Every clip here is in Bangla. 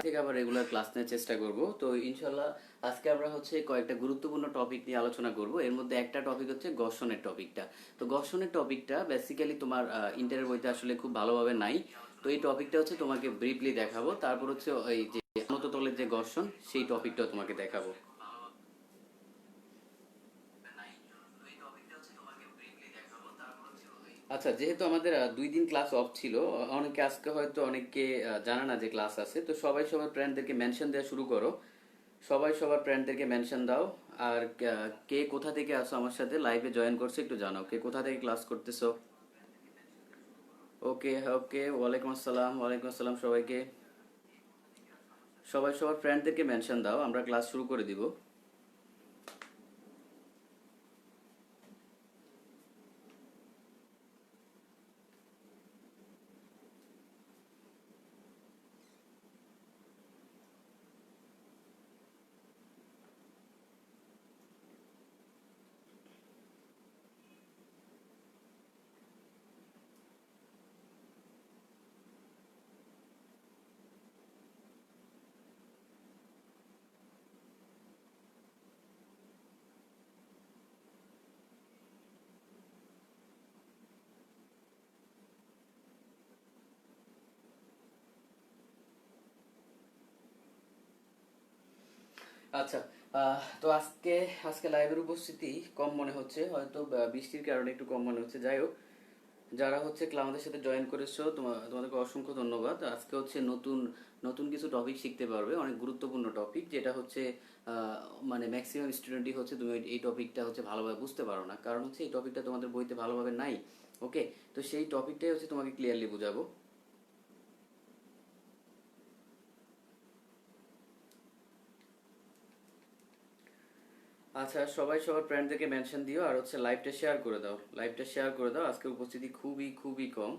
থেকে আবার রেগুলার ক্লাস নেওয়ার চেষ্টা করব। তো ইনশাল্লাহ আজকে আমরা হচ্ছে কয়েকটা গুরুত্বপূর্ণ টপিক নিয়ে আলোচনা করব। এর মধ্যে একটা টপিক হচ্ছে ঘর্ষণের টপিকটা। তো ঘর্ষণের টপিকটা বেসিক্যালি তোমার ইন্টারের বইতে আসলে খুব ভালোভাবে নাই। তো এই টপিকটা হচ্ছে তোমাকে ব্রিফলি দেখাবো, তারপর হচ্ছে এই যে সমতলের যে ঘর্ষণ সেই টপিকটাও তোমাকে দেখাবো। আচ্ছা, যেহেতু আমাদের 2 দিন ক্লাস অফ ছিল, অনেকে আজকে হয়তো অনেকে জানে না যে ক্লাস আছে, তো সবাই সবার ফ্রেন্ডদেরকে মেনশন দেওয়া শুরু করো। সবাই সবার ফ্রেন্ডদেরকে মেনশন দাও। আর কে কোথা থেকে আসো আমার সাথে লাইভে জয়েন করছো একটু জানাও, কে কোথা থেকে ক্লাস করতেছো। ওকে ওকে, ওয়ালাইকুম আসসালাম, ওয়ালাইকুম আসসালাম সবাইকে। সবাই সবার ফ্রেন্ডদেরকে মেনশন দাও, আমরা ক্লাস শুরু করে দিব। আচ্ছা, তো আজকে আজকে লাইভের উপস্থিতি কম মনে হচ্ছে, হয়তো বৃষ্টির কারণে একটু কম মনে হচ্ছে। যাই হোক, যারা হচ্ছে আমাদের সাথে জয়েন করেছো তোমাদেরকে অসংখ্য ধন্যবাদ। আজকে হচ্ছে নতুন নতুন কিছু টপিক শিখতে পারবে, অনেক গুরুত্বপূর্ণ টপিক, যেটা হচ্ছে মানে ম্যাক্সিমাম স্টুডেন্টই হচ্ছে তুমি এই টপিকটা হচ্ছে ভালোভাবে বুঝতে পারো না, কারণ হচ্ছে এই টপিকটা তোমাদের বইতে ভালোভাবে নাই। ওকে, তো সেই টপিকটাই হচ্ছে তোমাকে ক্লিয়ারলি বুঝাবো। আচ্ছা, সবাই সবার ফ্রেন্ডদেরকে মেনশন দিও, আর হচ্ছে লাইভটা শেয়ার করে দাও, লাইভটা শেয়ার করে দাও। আজকে উপস্থিতি খুবই খুবই কম।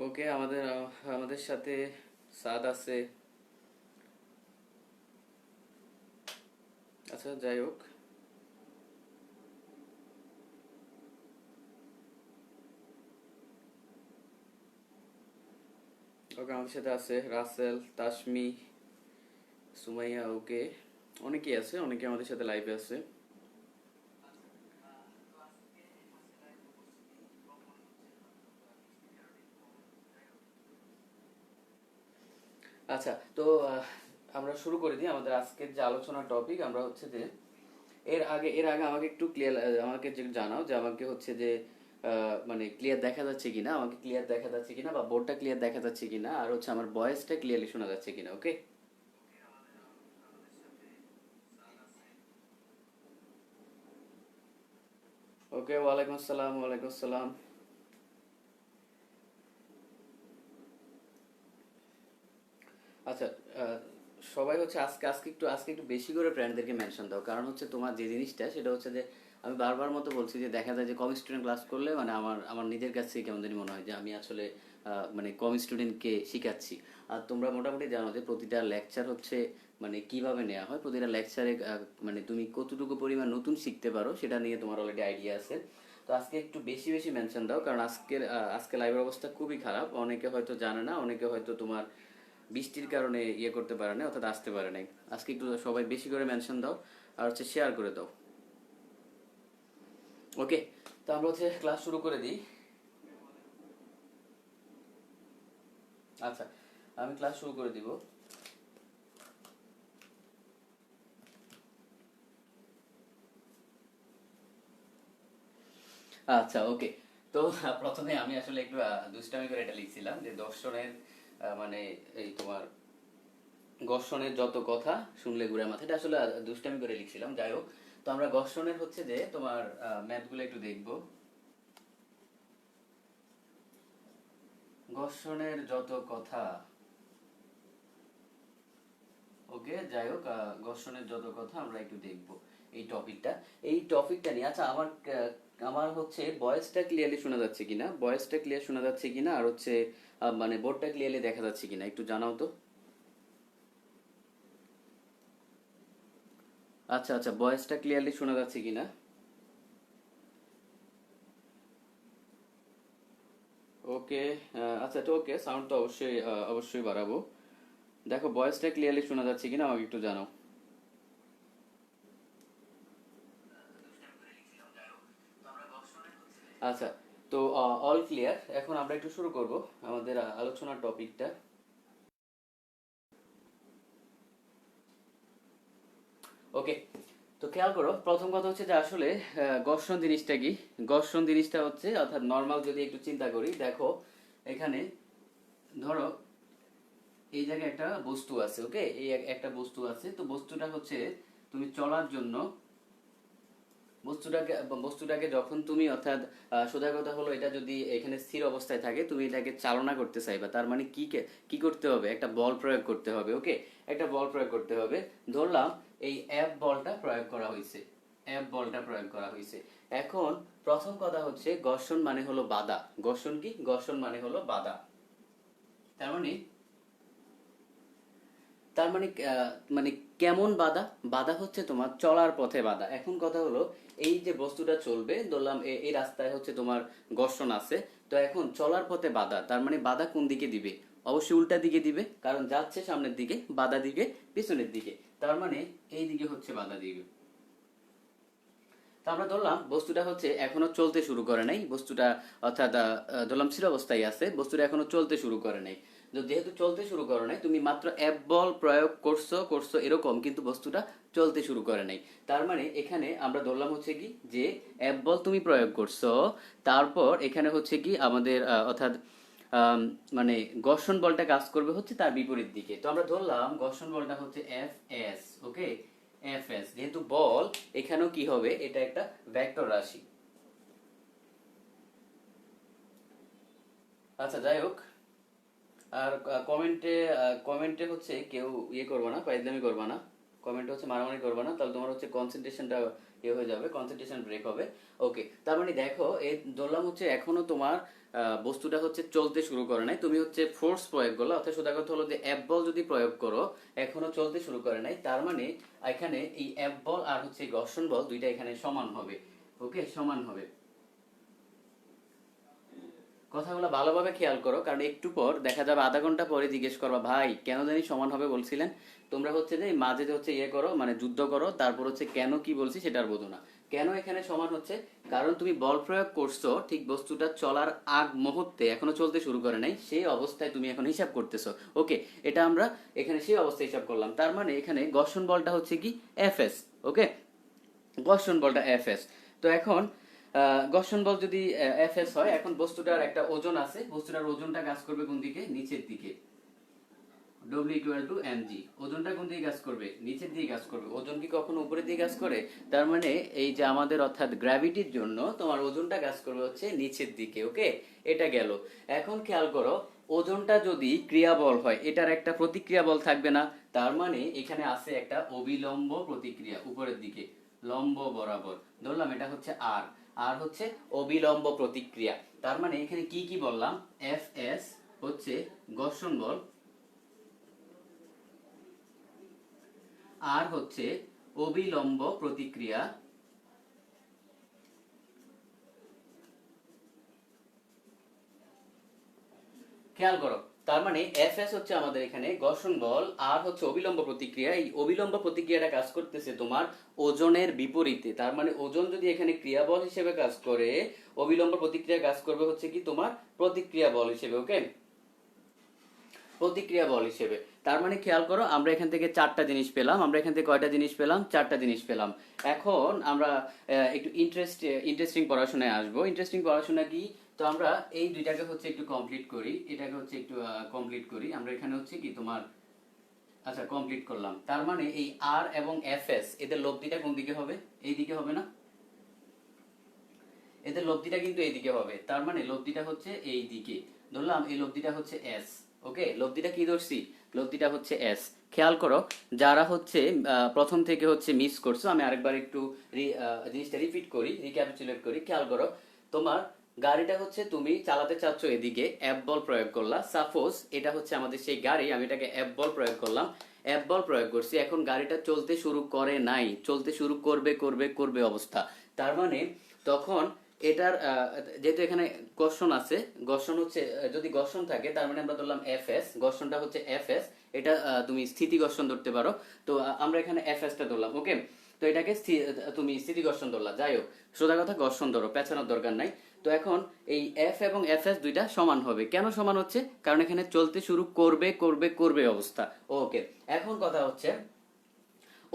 ওকে, আমাদের সাথে সাদ আছে। আচ্ছা, যাই হোক। ওকে, আমাদের সাথে আছে রাসেল, তাসমি, সুমাইয়া। ওকে, অনেকেই আছে, অনেকে আমাদের সাথে লাইভে আছে। আচ্ছা, তো আমরা শুরু করে দিই আমাদের আজকের যে আলোচনার টপিক। আমরা হচ্ছে যে এর আগে আমাকে একটু ক্লিয়ার, আমাকে যে জানাও যে আমাকে হচ্ছে যে মানে ক্লিয়ার দেখা যাচ্ছে কিনা, আমাকে ক্লিয়ার দেখা যাচ্ছে কিনা, বা বোর্ডটা ক্লিয়ার দেখা যাচ্ছে কিনা, আর হচ্ছে আমার ভয়েসটা ক্লিয়ারলি শোনা যাচ্ছে কিনা। ওকে। ওকে, ওয়ালাইকুম আসসালাম, ওয়ালাইকুম আসসালাম। আচ্ছা, আহ, সবাই হচ্ছে আজকে একটু বেশি করে ফ্রেন্ডদেরকে মেনশন দাও, কারণ হচ্ছে তোমার যে জিনিসটা সেটা হচ্ছে যে আমি বারবার মতো বলছি যে দেখা যায় যে কম স্টুডেন্ট ক্লাস করলে মানে আমার আমার নিজের কাছে কেমন জানি মনে হয় যে আমি আসলে মানে কম স্টুডেন্টকে শিখাচ্ছি। আর তোমরা মোটামুটি জানো যে প্রতিটা লেকচার হচ্ছে মানে কিভাবে নেওয়া হয়, প্রতিটা লেকচারে মানে তুমি কতটুকু পরিমাণ নতুন শিখতে পারো সেটা নিয়ে তোমার অলরেডি আইডিয়া আছে। তো আজকে একটু বেশি বেশি মেনশন দাও, কারণ আজকে লাইভের অবস্থা খুবই খারাপ, অনেকে হয়তো জানে না, অনেকে হয়তো তোমার বৃষ্টির কারণে ইয়ে করতে পারে না, অর্থাৎ আসতে পারে নাই। আজকে একটু সবাই বেশি করে মেনশন দাও, আর হচ্ছে শেয়ার করে দাও। ওকে, তো আমরা হচ্ছে ক্লাস শুরু করে দিই। আচ্ছা, আমি ক্লাস শুরু করে দিব। আচ্ছা, ওকে। তো প্রথমে আমি আসলে একটু দুষ্টামি করে এটা লিখছিলাম যে দর্শনের মানে এই তোমার ঘর্ষণের যত কথা শুনলে ঘুরে মাথা, এটা আসলে দুষ্টামি করে লিখছিলাম। যাই হোক, তো আমরা ঘর্ষণের হচ্ছে যে তোমার ম্যাথগুলো একটু দেখবো। ঘর্ষণের যত কথা, ওকে, যাই হোক, ঘর্ষণের যত কথা আমরা একটু দেখবো এই টপিকটা নিয়ে। আচ্ছা, আমার হচ্ছে ভয়েসটা ক্লিয়ারলি শোনা যাচ্ছে কিনা, ভয়েসটা ক্লিয়ার শোনা যাচ্ছে কিনা, আর হচ্ছে মানে বোর্ডটা ক্লিয়ারলি দেখা যাচ্ছে কিনা একটু জানাও তো। আচ্ছা আচ্ছা, ভয়েসটা ক্লিয়ারলি শোনা যাচ্ছে কিনা। ওকে, আচ্ছা তো ওকে, সাউন্ড তো অবশ্যই অবশ্যই বাড়াবো। দেখো ভয়েসটা ক্লিয়ারলি শোনা যাচ্ছে কিনা আমাকে একটু জানাও। আচ্ছা, তো অল ক্লিয়ার। এখন আমরা একটু শুরু করব আমাদের আলোচনার টপিকটা। ওকে, তো খেয়াল করো, প্রথম কথা হচ্ছে যে আসলে ঘর্ষণ জিনিসটা কি। ঘর্ষণ জিনিসটা হচ্ছে, অর্থাৎ নর্মাল যদি একটু চিন্তা করি, দেখো এখানে ধরো এই জায়গায় একটা বস্তু আছে, ওকে, এই একটা বস্তু আছে, তো বস্তুটা হচ্ছে তুমি চলার জন্য বস্তুটাকে যখন তুমি, অর্থাৎ সোজা কথা হলো, এটা যদি এখানে স্থির অবস্থায় থাকে, তুমি এটাকে চালনা করতে চাইবা, তার মানে কি করতে হবে, একটা বল প্রয়োগ করতে হবে। ওকে, একটা বল প্রয়োগ করতে হবে। ধরলাম এই এফ বলটা প্রয়োগ করা হয়েছে, এফ বলটা প্রয়োগ করা হয়েছে। এখন প্রথম কথা হচ্ছে ঘর্ষণ মানে হলো বাধা। ঘর্ষণ কি? ঘর্ষণ মানে হলো বাধা। তার মানে তার মানে মানে কেমন বাধা? বাধা হচ্ছে তোমার চলার পথে বাধা। এখন কথা হলো, এই যে বস্তুটা চলবে, ধরলাম এই রাস্তায় হচ্ছে তোমার ঘর্ষণ আছে, তো এখন চলার পথে বাধা, তার মানে বাধা কোন দিকে দিবে? অবশ্যই উল্টা দিকে দিবে, কারণ যাচ্ছে সামনের দিকে, বাধা দিকে পিছনের দিকে, তার মানে এই দিকে হচ্ছে বাধা দিবে। তা আমরা ধরলাম বস্তুটা হচ্ছে এখনো চলতে শুরু করে নাই, বস্তুটা অর্থাৎ ধরলাম স্থির অবস্থায় আছে, বস্তুটা এখনো চলতে শুরু করে নাই। তো যেহেতু চলতে শুরু করে নাই, তুমি মাত্র এক বল প্রয়োগ করছো করছো এরকম, কিন্তু বস্তুটা চলতে শুরু করে নাই। তার মানে এখানে আমরা ধরলাম হচ্ছে কি যে এক বল তুমি প্রয়োগ করছো, তারপর এখানে হচ্ছে কি আমাদের অর্থাৎ আম, মানে ঘর্ষণ বলটা কাজ করবে হচ্ছে তার বিপরীত দিকে। তো আমরা ধরলাম ঘর্ষণ বলটা হচ্ছে এফ এস। ওকে, এফ এস যেহেতু বল, এখানেও কি হবে, এটা একটা ভেক্টর রাশি। আচ্ছা, যাই হোক, আর কমেন্টে কমেন্টে হচ্ছে কেউ ইয়ে করবে না, পাইজলামি করবে না, কমেন্টে হচ্ছে মারামারি করবে না, তাহলে তোমার হচ্ছে কনসেন্ট্রেশনটা ইয়ে হয়ে যাবে, কনসেন্ট্রেশন ব্রেক হবে। ওকে, তার মানে দেখো এই ধরলাম হচ্ছে এখনো তোমার বস্তুটা হচ্ছে চলতে শুরু করে নাই, তুমি হচ্ছে ফোর্স প্রয়োগ করলো, অর্থাৎ সোজা কথা হলো যে অ্যাপ বল যদি প্রয়োগ করো, এখনো চলতে শুরু করে নাই, তার মানে এখানে এই অ্যাপ বল আর হচ্ছে এই ঘর্ষণ বল দুইটা এখানে সমান হবে। ওকে, সমান হবে। কথাগুলো ভালোভাবে খেয়াল করো, কারণ একটু পর দেখা যাবে আধা ঘন্টা পরে জিজ্ঞেস করবা, ভাই কেন জানি সমান হবে বলছিলেন। তোমরা হচ্ছে যে মাঝে যে হচ্ছে ইয়ে করো, মানে যুদ্ধ করো, তারপর হচ্ছে কেন কি বলছি সেটা আর বোঝো না। কেন এখানে সমান হচ্ছে? কারণ তুমি বল প্রয়োগ করছো ঠিক বস্তুটা চলার আগ মুহূর্তে, এখনো চলতে শুরু করে নাই, সেই অবস্থায় তুমি এখন হিসাব করতেছো। ওকে, এটা আমরা এখানে সেই অবস্থায় হিসাব করলাম, তার মানে এখানে ঘর্ষণ বলটা হচ্ছে কি এফএস। ওকে, ঘর্ষণ বলটা এফএস। তো এখন ঘর্ষণ বল যদি এফএস হয়, এখন বস্তুটার একটা ওজন আছে, বস্তুটার ওজনটা কাজ করবে কোন দিকে? নিচের দিকে। W equal to M G. ওজনটা কোন দিকে কাজ করবে? নিচের দিকে কাজ করবে। ওজন কি কখনো উপরের দিকে কাজ করে? তার মানে এই যে আমাদের অর্থাৎ গ্র্যাভিটির জন্য তোমার ওজনটা কাজ করবে হচ্ছে নিচের দিকে। ওকে, এটা গেল। এখন খেয়াল করো, ওজনটা যদি ক্রিয়া বল হয়, এটার একটা প্রতিক্রিয়া বল থাকবে না? তার মানে এখানে আছে একটা অবিলম্ব প্রতিক্রিয়া উপরের দিকে, লম্ব বরাবর। ধরলাম এটা হচ্ছে আর, আর হচ্ছে অবিলম্ব প্রতিক্রিয়া। তার মানে এখানে কি কি বললাম? এফ এস হচ্ছে ঘর্ষণ বল, আর হচ্ছে অবিলম্ব প্রতিক্রিয়া। খেয়াল করো, তার মানে এফ এস হচ্ছে আমাদের এখানে ঘর্ষণ বল, আর হচ্ছে অবিলম্ব প্রতিক্রিয়া। এই অবিলম্ব প্রতিক্রিয়াটা কাজ করতেছে তোমার ওজনের বিপরীতে। তার মানে ওজন যদি এখানে ক্রিয়া বল হিসেবে কাজ করে, অবিলম্ব প্রতিক্রিয়া কাজ করবে হচ্ছে কি তোমার প্রতিক্রিয়া বল হিসেবে। ওকে, প্রতিক্রিয়া বল হিসেবে। তার মানে খেয়াল করো, আমরা এখান থেকে চারটা জিনিস পেলাম, আমরা এখান থেকে কয়টা জিনিস পেলাম? চারটা জিনিস পেলাম। এখন আমরা একটু ইন্টারেস্টিং পড়াশোনায় আসবো। ইন্টারেস্টিং পড়াশোনা কি? তো আমরা এই দুইটাকে হচ্ছে একটু কমপ্লিট করি, এটাকে হচ্ছে একটু কমপ্লিট করি। আমরা এখানে হচ্ছে কি তোমার, আচ্ছা কমপ্লিট করলাম। তার মানে এই আর এবং এফ এস, এদের লব্ধিটা কোন দিকে হবে? এই দিকে হবে না? এদের লব্ধিটা কিন্তু এইদিকে হবে, তার মানে লব্ধিটা হচ্ছে এই দিকে। ধরলাম এই লব্ধিটা হচ্ছে এস। ওকে, লব্ধিটা কি ধরছি? লব্ধিটা হচ্ছে এস। খেয়াল করো, যারা হচ্ছে প্রথম থেকে হচ্ছে মিস করছো, আমি আরেকবার একটু জিনিসটা রিপিট করি, রিক্যাপিচুলেট করি। খেয়াল করো, তোমার গাড়িটা হচ্ছে তুমি চালাতে চাচ্ছ, এদিকে অ্যাপ বল প্রয়োগ করলা। সাপোজ এটা হচ্ছে আমাদের সেই গাড়ি, আমি এটাকে অ্যাপ বল প্রয়োগ করলাম, অ্যাপ বল প্রয়োগ করছি। এখন গাড়িটা চলতে শুরু করে নাই, চলতে শুরু করবে করবে করবে অবস্থা। তার মানে তখন এটার যেহেতু এখানে ঘর্ষণ আছে, ঘর্ষণ হচ্ছে যদি ঘর্ষণ থাকে তার মানে আমরা ধরলাম এফ এস, ঘর্ষণটা হচ্ছে এফ এস। এটা তুমি স্থিতি ঘর্ষণ ধরতে পারো। তো আমরা এখানে এফ এস টা ধরলাম। ওকে, তো এটাকে তুমি স্থিতি ঘর্ষণ ধরলা। যাই হোক, সোজা কথা ঘর্ষণ ধরো, পেছানোর দরকার নাই। তো এখন এই এফ এবং এফ এস দুইটা সমান হবে। কেন সমান হচ্ছে? কারণ এখানে চলতে শুরু করবে করবে করবে অবস্থা। ওকে, এখন কথা হচ্ছে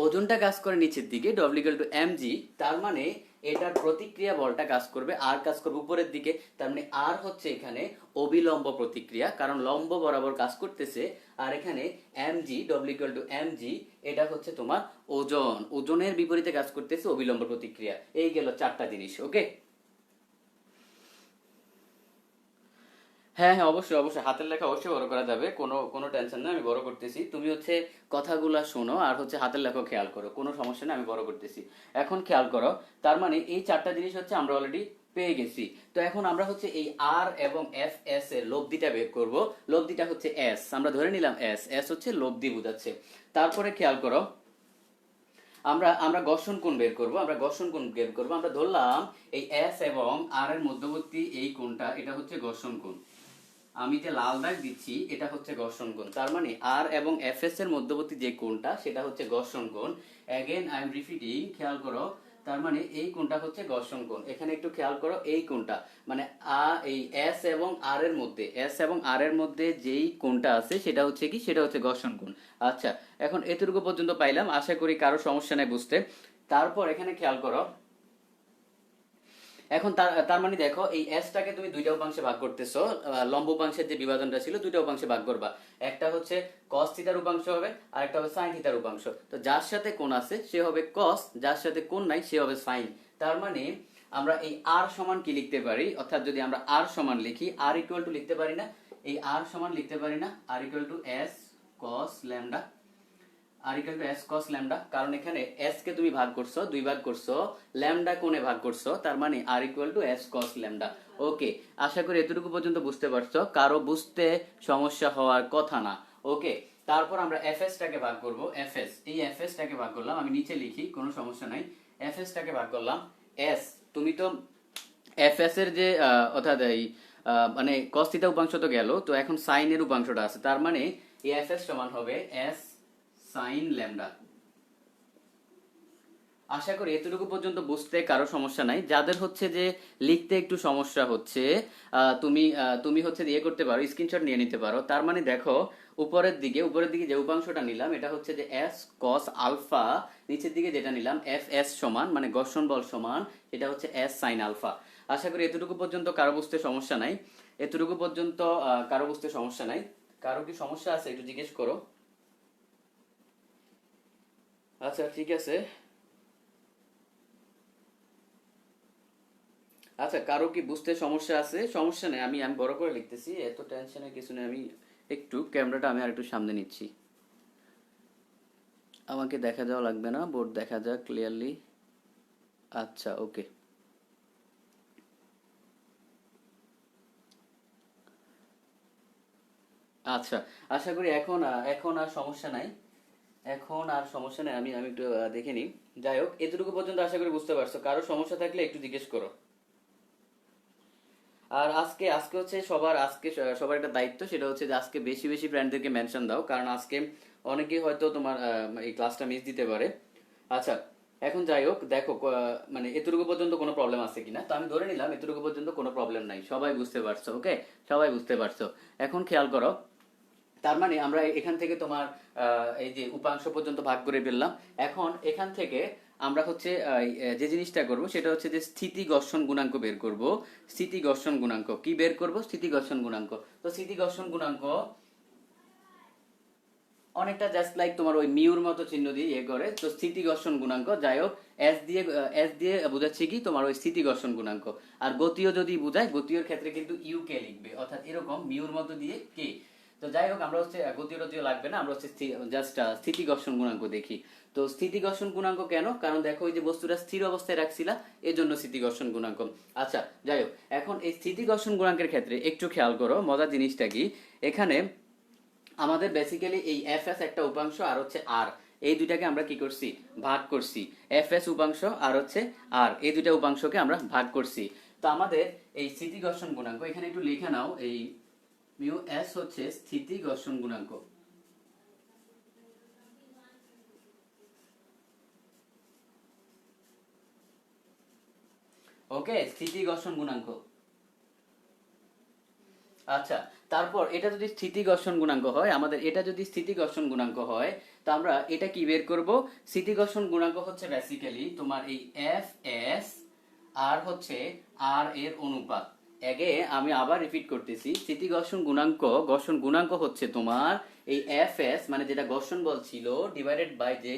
ওজনটা কাজ করে নিচের দিকে, W equal to M G. তার মানে এটার প্রতিক্রিয়া বলটা কাজ করবে, আর কাজ করবে উপরের দিকে। তার মানে আর হচ্ছে এখানে অবিলম্ব প্রতিক্রিয়া, কারণ লম্ব বরাবর কাজ করতেছে। আর এখানে M G, W equal to M G, এটা হচ্ছে তোমার ওজন, ওজনের বিপরীতে কাজ করতেছে অবিলম্ব প্রতিক্রিয়া। এই গেল চারটা জিনিস। ওকে, হ্যাঁ হ্যাঁ, অবশ্যই অবশ্যই, হাতের লেখা অবশ্যই বড় করা যাবে, কোনো কোনো টেনশন নেই, আমি বড় করতেছি। তুমি হচ্ছে কথাগুলা শোনো আর হচ্ছে হাতের লেখা খেয়াল করো, কোনো সমস্যা নেই, আমি বড় করতেছি। এখন খেয়াল করো, তার মানে এই চারটা জিনিস হচ্ছে আমরা অলরেডি পেয়ে গেছি। তো এখন আমরা হচ্ছে এই আর এবং এফ এস এর লব্ধিটা বের করব। লব্ধিটা হচ্ছে এস, আমরা ধরে নিলাম এস, এস হচ্ছে লব্ধি বোঝাচ্ছে। তারপরে খেয়াল করো, আমরা আমরা ঘর্ষণ কোণ বের করব, আমরা ঘর্ষণ কোণ বের করব। আমরা ধরলাম এই এস এবং আর এর মধ্যবর্তী এই কোণটা, এটা হচ্ছে ঘর্ষণ কোণ। আমি যে লাল দাগ দিচ্ছি এটা হচ্ছে ঘর্ষণ কোণ। তার মানে আর এবং এফ এস এর মধ্যবর্তী যে কোণটা সেটা হচ্ছে ঘর্ষণ কোণ। অ্যাগেন আই এম রিপিটিং, খেয়াল করো, তার মানে এই কোণটা হচ্ছে ঘর্ষণ কোণ। এখানে একটু খেয়াল করো, এই কোণটা মানে এই এস এবং আর এর মধ্যে, এস এবং আর এর মধ্যে যেই কোণটা আছে সেটা হচ্ছে কি, সেটা হচ্ছে ঘর্ষণ কোণ। আচ্ছা, এখন এতটুকু পর্যন্ত পাইলাম, আশা করি কারো সমস্যা নেই বুঝতে। তারপর এখানে খেয়াল করো, এখন তার তার মানে দেখো, এই এসটাকে তুমি দুইটা উপাংশে ভাগ করতেছো। লম্ব উপাংশের যে বিভাজনটা ছিল দুইটা উপাংশে ভাগ করবা। একটা হচ্ছে কস থিটার উপাংশ হবে, আর একটা হবে সাইন থিটার উপাংশ। তো যার সাথে কোণ আছে সে হবে কস, যার সাথে কোণ নাই সে হবে সাইন। তার মানে আমরা এই আর সমান কি লিখতে পারি, অর্থাৎ যদি আমরা আর সমান লিখি, আর ইকুয়াল টু লিখতে পারি না, এই আর সমান লিখতে পারি না, R equal to S cos lambda, R equal to S cos lambda. কারণ এখানে এস কে তুমি ভাগ করছো, দুই ভাগ করছো, ল্যামডা কোণে ভাগ করছো, তার মানে R equal to S cos lambda. Okay, আশা করি এতটুকু পর্যন্ত বুঝতে পারছো, কারো বুঝতে সমস্যা হওয়ার কথা না। ওকে, তারপর আমরা এফএস টাকে ভাগ করব। এফএস, এই এফএস টাকে ভাগ করলাম, আমি নিচে লিখি, কোনো সমস্যা নাই। এফএস টাকে ভাগ করলাম এস, তুমি তো এফএস এর যে অর্থাৎ এই মানে কস থিটা উপাংশ তো গেল, তো এখন সাইনের উপাংশটা আছে। তার মানে এই এফএস সমান হবে এস সাইন ল্যামডা। আশা করি এতটুকু পর্যন্ত বুঝতে কারো সমস্যা নাই। যাদের হচ্ছে যে লিখতে একটু সমস্যা হচ্ছে, তুমি হচ্ছে ইয়ে করতে পারো, স্ক্রিনশট নিয়ে নিতে পারো। তার মানে দেখো, উপরের দিকে যে উপাংশটা নিলাম এটা হচ্ছে যে এস কস আলফা, নিচের দিকে যেটা নিলাম এফ এস সমান মানে ঘর্ষণ বল সমান, এটা হচ্ছে এস সাইন আলফা। আশা করি এতটুকু পর্যন্ত কারো বুঝতে সমস্যা নাই, এতটুকু পর্যন্ত কারো বুঝতে সমস্যা নাই। কারো কি সমস্যা আছে একটু জিজ্ঞেস করো। আচ্ছা ঠিক আছে। আচ্ছা, কারো কি বুঝতে সমস্যা আছে? সমস্যা নেই, আমি আমি বড় করে লিখতেছি, এত টেনশনের কিছু নেই। আমি একটু ক্যামেরাটা আমি আর একটু সামনে নিচ্ছি, আমাকে দেখা যাওয়া লাগবে না, বোর্ড দেখা যাক ক্লিয়ারলি। আচ্ছা ওকে। আচ্ছা, আশা করি এখন এখন আর সমস্যা নাই, এখন আর সমস্যা নেই। আমি আমি একটু দেখে নিই। যাই হোক, এতটুকু পর্যন্ত আশা করি বুঝতে পারছো। কারো সমস্যা থাকলে একটু জিজ্ঞেস করো। আর আজকে আজকে হচ্ছে সবার একটা দায়িত্ব, সেটা হচ্ছে যে আজকে বেশি বেশি ফ্রেন্ডদেরকে মেনশন দাও, কারণ আজকে অনেকেই হয়তো তোমার এই ক্লাসটা মিস দিতে পারে। আচ্ছা, এখন যাই হোক, দেখো মানে এতটুকু পর্যন্ত কোনো প্রবলেম আছে কিনা। তো আমি ধরে নিলাম এতটুকু পর্যন্ত কোনো প্রবলেম নাই, সবাই বুঝতে পারছো। ওকে, সবাই বুঝতে পারছো। এখন খেয়াল করো, তার মানে আমরা এখান থেকে তোমার এই যে উপাংশ পর্যন্ত ভাগ করে ফেললাম। এখন এখান থেকে আমরা হচ্ছে যে জিনিসটা করব সেটা হচ্ছে যে স্থিতি ঘর্ষণ গুণাঙ্ক বের করব। স্থিতি ঘর্ষণ গুণাঙ্ক কি বের করব? স্থিতি ঘর্ষণ গুণাঙ্ক। তো স্থিতি ঘর্ষণ গুণাঙ্ক অনেকটা জাস্ট লাইক তোমার ওই মিউর মতো চিহ্ন দিয়ে ইয়ে করে, তো স্থিতি ঘর্ষণ গুণাঙ্ক। যাই হোক, এস দিয়ে বোঝাচ্ছে কি তোমার ওই স্থিতি ঘর্ষণ গুণাঙ্ক। আর গতীয় যদি বোঝায়, গতীয়র ক্ষেত্রে কিন্তু ইউ কে লিখবে, অর্থাৎ এরকম মিউর মতো দিয়ে কে। তো তো যাই হোক, আমরা হচ্ছে গতি রোধীয় লাগবে না, আমরা হচ্ছে জাস্ট স্থিতি ঘর্ষণ গুণাঙ্ক দেখি। তো স্থিতি ঘর্ষণ গুণাঙ্ক কেন? কারণ দেখো ওই যে বস্তুটা স্থির অবস্থায় রাখছিলা, এজন্য স্থিতি ঘর্ষণ গুণাঙ্ক। আচ্ছা যাই হোক, এখন এই স্থিতি ঘর্ষণ গুণাঙ্কের ক্ষেত্রে একটু খেয়াল করো, মজার জিনিসটা কি, এখানে আমাদের বেসিক্যালি এই এফ এস একটা উপাংশ আর হচ্ছে আর, এই দুইটাকে আমরা কি করছি, ভাগ করছি। এফ এস উপাংশ আর হচ্ছে আর, এই দুইটা উপাংশকে আমরা ভাগ করছি। তো আমাদের এই স্থিতি ঘর্ষণ গুণাঙ্ক এখানে একটু লিখে নাও, এই মিউ এস হচ্ছে স্থিতি ঘর্ষণ গুণাঙ্ক। ওকে, স্থিতি ঘর্ষণ গুণাঙ্ক। আচ্ছা, তারপর এটা যদি স্থিতি ঘর্ষণ গুণাঙ্ক হয়, আমাদের এটা যদি স্থিতি ঘর্ষণ গুণাঙ্ক হয়, তো আমরা এটা কি বের করব? স্থিতি ঘর্ষণ গুণাঙ্ক হচ্ছে বেসিক্যালি তোমার এই এফ এস আর হচ্ছে আর এর অনুপাত। আগে আমি আবার রিপিট করতেছি, স্থিতি ঘর্ষণ গুণাঙ্ক হচ্ছে তোমার এই এফ এস, মানে যেটা ঘর্ষণ বল ছিল, ডিভাইডেড বাই যে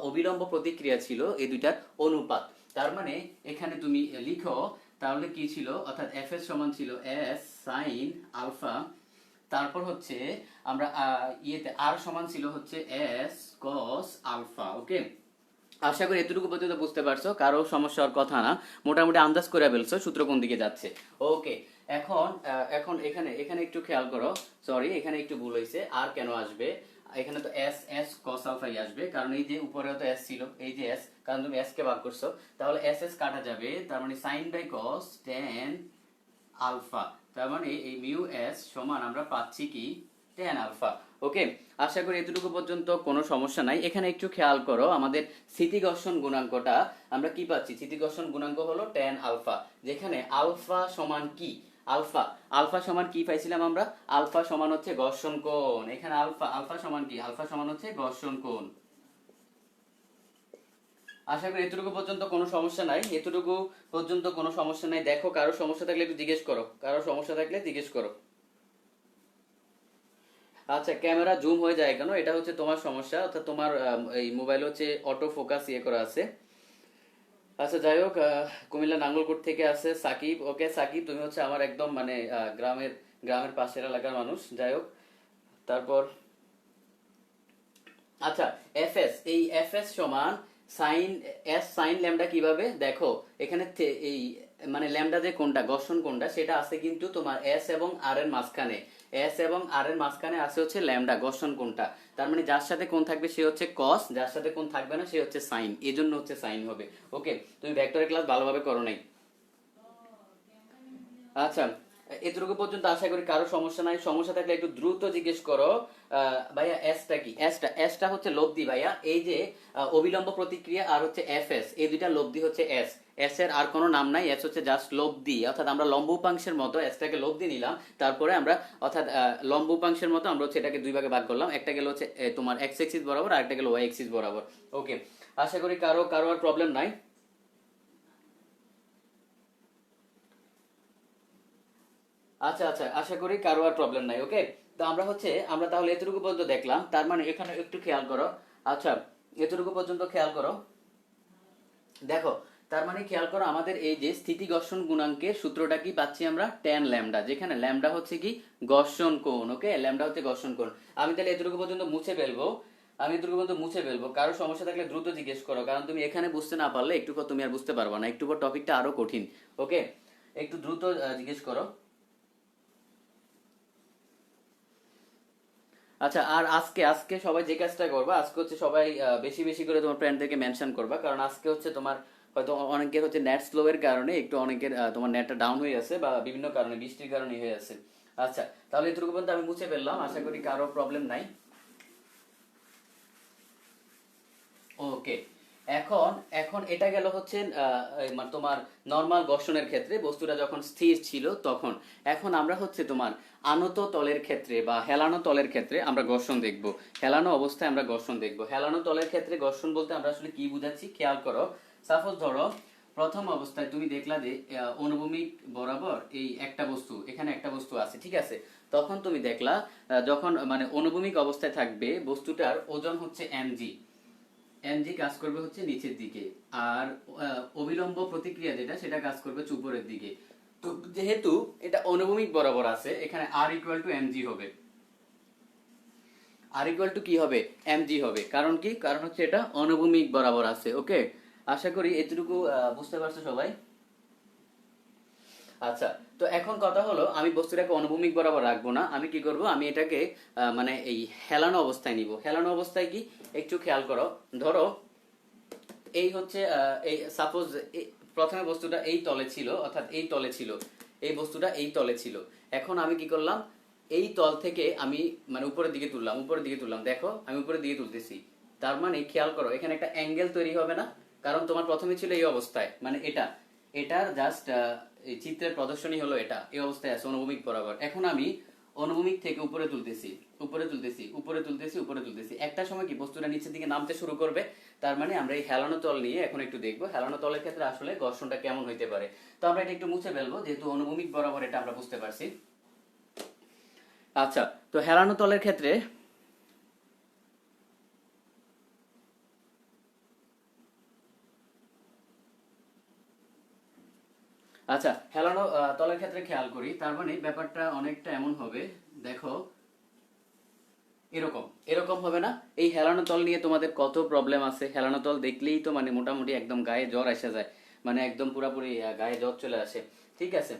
অবিলম্ব প্রতিক্রিয়া ছিল, এই দুইটার অনুপাত। তার মানে এখানে তুমি লিখো তাহলে কি ছিল, অর্থাৎ এফ এস সমান ছিল এস সাইন আলফা, তারপর হচ্ছে আমরা ইয়েতে আর সমান ছিল হচ্ছে এস কস আলফা। ওকে, আশা করি এতটুকু পর্যন্ত বুঝতে পারছো, কারো সমস্যা হওয়ার কথা না, মোটামুটি আন্দাজ করে ফেলছো সূত্র কোন দিকে যাচ্ছে। ওকে, এখন এখন এখানে এখানে একটু খেয়াল করো, সরি এখানে একটু ভুল হয়েছে, আর কেন আসবে, এখানে তো এস এস কস আলফাই আসবে, কারণ এই যে উপরেও তো এস ছিল, এই যে এস, কারণ তুমি এস কে ভাগ করছো, তাহলে এস এস কাটা যাবে, তার মানে sine by cos tan alpha, তার মানে এই মিউ এস সমান আমরা পাচ্ছি কি, টেন আলফা। ওকে, আশা করি এতটুকু পর্যন্ত কোনো সমস্যা নাই। এখানে একটু খেয়াল করো, আমাদের স্থিতি ঘর্ষণ গুণাঙ্কটা আমরা কি পাচ্ছি, স্থিতি ঘর্ষণ গুণাঙ্ক হলো টেন আলফা, যেখানে আলফা সমান কি, আলফা আলফা সমান কি পাইছিলাম আমরা, আলফা সমান হচ্ছে ঘর্ষণ কোণ। এখানে আলফা আলফা সমান কি, আলফা সমান হচ্ছে ঘর্ষণ কোণ। আশা করি এতটুকু পর্যন্ত কোনো সমস্যা নাই, এতটুকু পর্যন্ত কোনো সমস্যা নাই। দেখো কারো সমস্যা থাকলে একটু জিজ্ঞেস করো, কারো সমস্যা থাকলে জিজ্ঞেস করো। আচ্ছা, ক্যামেরা জুম হয়ে যায় কেন, এটা হচ্ছে তোমার সমস্যা, অর্থাৎ তোমার এই মোবাইল হচ্ছে অটো ফোকাস ইয়ে করা আছে। আচ্ছা যাই হোক, কুমিল্লা নাঙ্গলকোট থেকে আছে সাকিব। ওকে সাকিব, তুমি হচ্ছে আমার একদম মানে গ্রামের গ্রামের পাশের এলাকার মানুষ। যাই হোক, তারপর আচ্ছা এফএস, এই এফএস সমান সাইন এস সাইন ল্যামডা, কিভাবে দেখো, এখানে এই মানে ল্যামডা যে কোনটা, ঘর্ষণ কোনটা, সেটা আছে কিন্তু তোমার এস এবং আর এর মাঝখানে, এস এবং আর এর মাঝখানে আছে হচ্ছে ল্যামডা, ঘর্ষণ কোনটা, তার মানে যার সাথে কোন থাকবে সে হচ্ছে কস, যার সাথে কোন থাকবে না সে হচ্ছে সাইন, এজন্য হচ্ছে সাইন হবে। ওকে, তুমি ভেক্টরের ক্লাস ভালোভাবে করো নাই। আচ্ছা, এতটুকু পর্যন্ত আশা করি কারো সমস্যা নাই, সমস্যা থাকলে একটু দ্রুত জিজ্ঞেস করো। ভাইয়া এসটা কি, এসটা হচ্ছে লব্ধি ভাইয়া, এই যে অবিলম্ব প্রতিক্রিয়া আর হচ্ছে এফ এস, এই দুইটা লব্ধি হচ্ছে এস, এস এর আর কোনো নাম নাই, এস হচ্ছে জাস্ট লব্ধি, অর্থাৎ আমরা লম্ব উপাংশের মতো এসটাকে লব্ধি নিলাম, তারপরে আমরা অর্থাৎ লম্ব উপাংশের মতো আমরা হচ্ছে এটাকে দুই ভাগে ভাগ করলাম, একটা গেল হচ্ছে তোমার এক্স এক্সিস বরাবর, আর একটা গেল ওয়াই এক্সিস বরাবর। ওকে, আশা করি কারো কারো আর প্রবলেম নাই। আচ্ছা আচ্ছা, আশা করি কারো আর প্রবলেম নাই। ওকে, তো আমরা হচ্ছে আমরা তাহলে এতটুকু পর্যন্ত দেখলাম, তার মানে এখানে একটু খেয়াল করো। আচ্ছা, এতটুকু পর্যন্ত খেয়াল করো, দেখো, তার মানে খেয়াল করো, আমাদের এই যে স্থিতি ঘর্ষণ গুণাঙ্কের সূত্রটা কি পাচ্ছি আমরা, টেন ল্যামডা, যেখানে ল্যামডা হচ্ছে কি ঘর্ষণ কোণ। ওকে, ল্যামডা হচ্ছে ঘর্ষণ কোণ। আমি তাহলে এতটুকু পর্যন্ত মুছে ফেলবো, আমি এতটুকু পর্যন্ত মুছে ফেলবো, কারো সমস্যা থাকলে দ্রুত জিজ্ঞেস করো, কারণ তুমি এখানে বুঝতে না পারলে একটু পর তুমি আর বুঝতে পারবে না, একটু পর টপিকটা আরো কঠিন। ওকে, একটু দ্রুত জিজ্ঞেস করো। আচ্ছা, আর আজকে আজকে সবাই যে কাজটা করবা, আজকে হচ্ছে সবাই বেশি বেশি করে তোমার ফ্রেন্ডদেরকে মেনশন করবা, কারণ আজকে হচ্ছে তোমার হয়তো অনেকের হচ্ছে নেট স্লো এর কারণে একটু অনেকের তোমার নেটটা ডাউন হয়ে আছে, বা বিভিন্ন কারণে বৃষ্টির কারণে হয়ে আছে। আচ্ছা, তাহলে এটুকু পর্যন্ত আমি মুছে ফেললাম, আশা করি কারো প্রবলেম নাই। ওকে, এখন এখন এটা গেল হচ্ছে মানে তোমার নর্মাল ঘর্ষণের ক্ষেত্রে, বস্তুটা যখন স্থির ছিল তখন। এখন আমরা হচ্ছে তোমার আনত তলের ক্ষেত্রে বা হেলানো তলের ক্ষেত্রে আমরা ঘর্ষণ দেখব, হেলানো অবস্থায় আমরা ঘর্ষণ দেখব। হেলানো তলের ক্ষেত্রে ঘর্ষণ বলতে আমরা আসলে কি বুঝাচ্ছি খেয়াল করো। সাপোজ ধরো প্রথম অবস্থায় তুমি দেখলা যে অনুভূমিক বরাবর এই একটা বস্তু, এখানে একটা বস্তু আছে, ঠিক আছে, তখন তুমি দেখলা যখন মানে অনুভূমিক অবস্থায় থাকবে বস্তুটার ওজন হচ্ছে mg, এমজি কাজ করবে হচ্ছে নিচের দিকে, আর অবিলম্ব প্রতিক্রিয়া যেটা সেটা কাজ করবে হচ্ছে উপরের দিকে। তো যেহেতু এটা অনুভূমিক বরাবর আছে, এখানে আর ইকুয়াল টু এমজি হবে। আর ইকুয়াল টু কি হবে, mg হবে। কারণ কি, কারণ হচ্ছে এটা অনুভূমিক বরাবর আছে। ওকে, আশা করি এতটুকু বুঝতে পারছো সবাই। আচ্ছা, তো এখন কথা হলো আমি বস্তুটাকে অনুভূমিক বরাবর রাখবো না, আমি কি করব, আমি এটাকে মানে এই হেলানো অবস্থায় নিব। হেলানো অবস্থায় কি, একটু খেয়াল করো, ধরো এই হচ্ছে এই সাপোজ প্রথমে বস্তুটা এই তলে ছিল, অর্থাৎ এই তলে ছিল, এই বস্তুটা এই তলে ছিল। এখন আমি কি করলাম, এই তল থেকে আমি মানে উপরের দিকে তুললাম, উপরের দিকে তুললাম, দেখো আমি উপরের দিকে তুলতেছি। তার মানে খেয়াল করো এখানে একটা অ্যাঙ্গেল তৈরি হবে না, কারণ তোমার প্রথমে ছিল এই অবস্থায়, মানে এটা, এটার জাস্ট এই চিত্রের প্রদর্শনী হলো এটা, এই অবস্থায় আছে অনুভূমিক বরাবর। এখন আমি অনুভূমিক থেকে উপরে তুলতেছি, উপরে তুলতেছি, উপরে তুলতেছি, উপরে তুলতেছি, একটা সময় কি বস্তুটা নিচের দিকে নামতে শুরু করবে। তার মানে আমরা এই হেলানো তল নিয়ে এখন একটু দেখবো হেলানো তলের ক্ষেত্রে আসলে ঘর্ষণটা কেমন হইতে পারে। তো আমরা এটা একটু মুছে ফেলবো, যেহেতু অনুভূমিক বরাবর এটা আমরা বুঝতে পারছি। আচ্ছা, তো হেলানো তলের ক্ষেত্রে আচ্ছা হেলানো তলের ক্ষেত্রে খেয়াল করি, তার মানে ব্যাপারটা অনেকটা এমন হবে, দেখো এরকম এরকম হবে না। এই হেলানো তল নিয়ে তোমাদের কত প্রবলেম আছে, হেলানো তল দেখলেই তো মানে মোটামুটি একদম গায়ে জ্বর এসে যায়, মানে একদম পুরাপুরি গায়ে জ্বর চলে আসে। ঠিক আছে,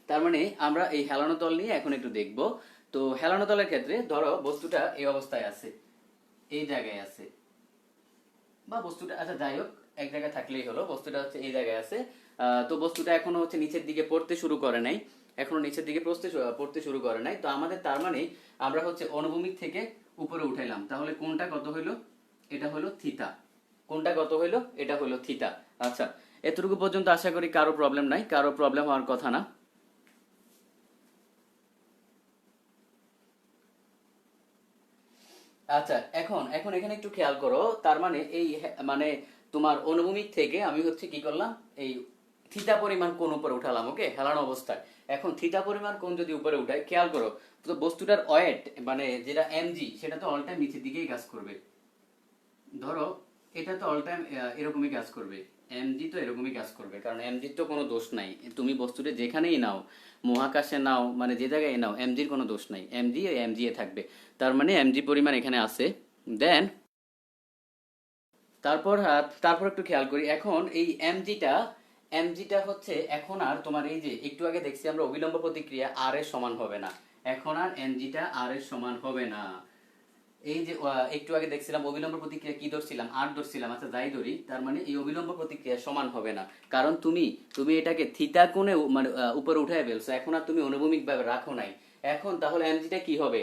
তার মানে আমরা এই হেলানো তল নিয়ে এখন একটু দেখব। তো হেলানো তলের ক্ষেত্রে ধরো বস্তুটা এই অবস্থায় আছে, এই জায়গায় আছে, বা বস্তুটা আচ্ছা যাই হোক এক জায়গায় থাকলেই হলো, বস্তুটা হচ্ছে এই জায়গায় আছে। তো বস্তুটা এখনো হচ্ছে নিচের দিকে পড়তে শুরু করে নাই, এখনো নিচের দিকে পড়তে শুরু করে নাই। তো আমাদের তার মানে আমরা হচ্ছে অনুভূমিক থেকে উপরে উঠাইলাম, তাহলে কোনটা কত হইলো, এটা হলো থিতা। কোনটা কত হইলো, এটা হলো থিতা। আচ্ছা, এতটুকু পর্যন্ত আশা করি কারো প্রবলেম নাই, কারো প্রবলেম হওয়ার কথা না। আচ্ছা, এখন এখন এখানে একটু খেয়াল করো, তার মানে এই মানে তোমার অনুভূমিক থেকে আমি হচ্ছে কি করলাম, এই থিটা পরিমাণ কোণ উপরে উঠালাম। ওকে, হেলানো অবস্থায় এখন থিটা পরিমাণ কোণ যদি উপরে উঠাই, খেয়াল করো তো বস্তুটার ওয়েট মানে যেটা এমজি, সেটা তো অল টাইম নিচের দিকেই কাজ করবে। ধরো এটা তো অল টাইম এরকমই কাজ করবে, এমজি তো এরকমই কাজ করবে, কারণ এমজির তো কোনো দোষ নাই, তুমি বস্তুটা যেখানেই নাও, মহাকাশে নাও, মানে যে জায়গায় নাও, এমজির কোনো দোষ নাই, এমজি এমজি এ থাকবে। তার মানে এমজি পরিমাণ এখানে আছে। দেন তারপর একটু খেয়াল করি, এখন এই এমজিটা হচ্ছে এখন আর তোমার এই যে একটু আগে দেখছি আমরা অবিলম্ব প্রতিক্রিয়া আর এর সমান হবে না, এখন আর এমজিটা আর এর সমান হবে না। এই যে একটু আগে দেখছিলাম অবিলম্ব প্রতিক্রিয়া কি ধরছিলাম, আর ধরছিলাম, আচ্ছা যাই ধরি, তার মানে এই অবিলম্ব প্রতিক্রিয়া সমান হবে না, কারণ তুমি তুমি এটাকে থিতা কোণে মানে উপরে উঠায় ফেলছো, এখন আর তুমি অনুভূমিক ভাবে রাখো নাই। এখন তাহলে এমজিটা কি হবে,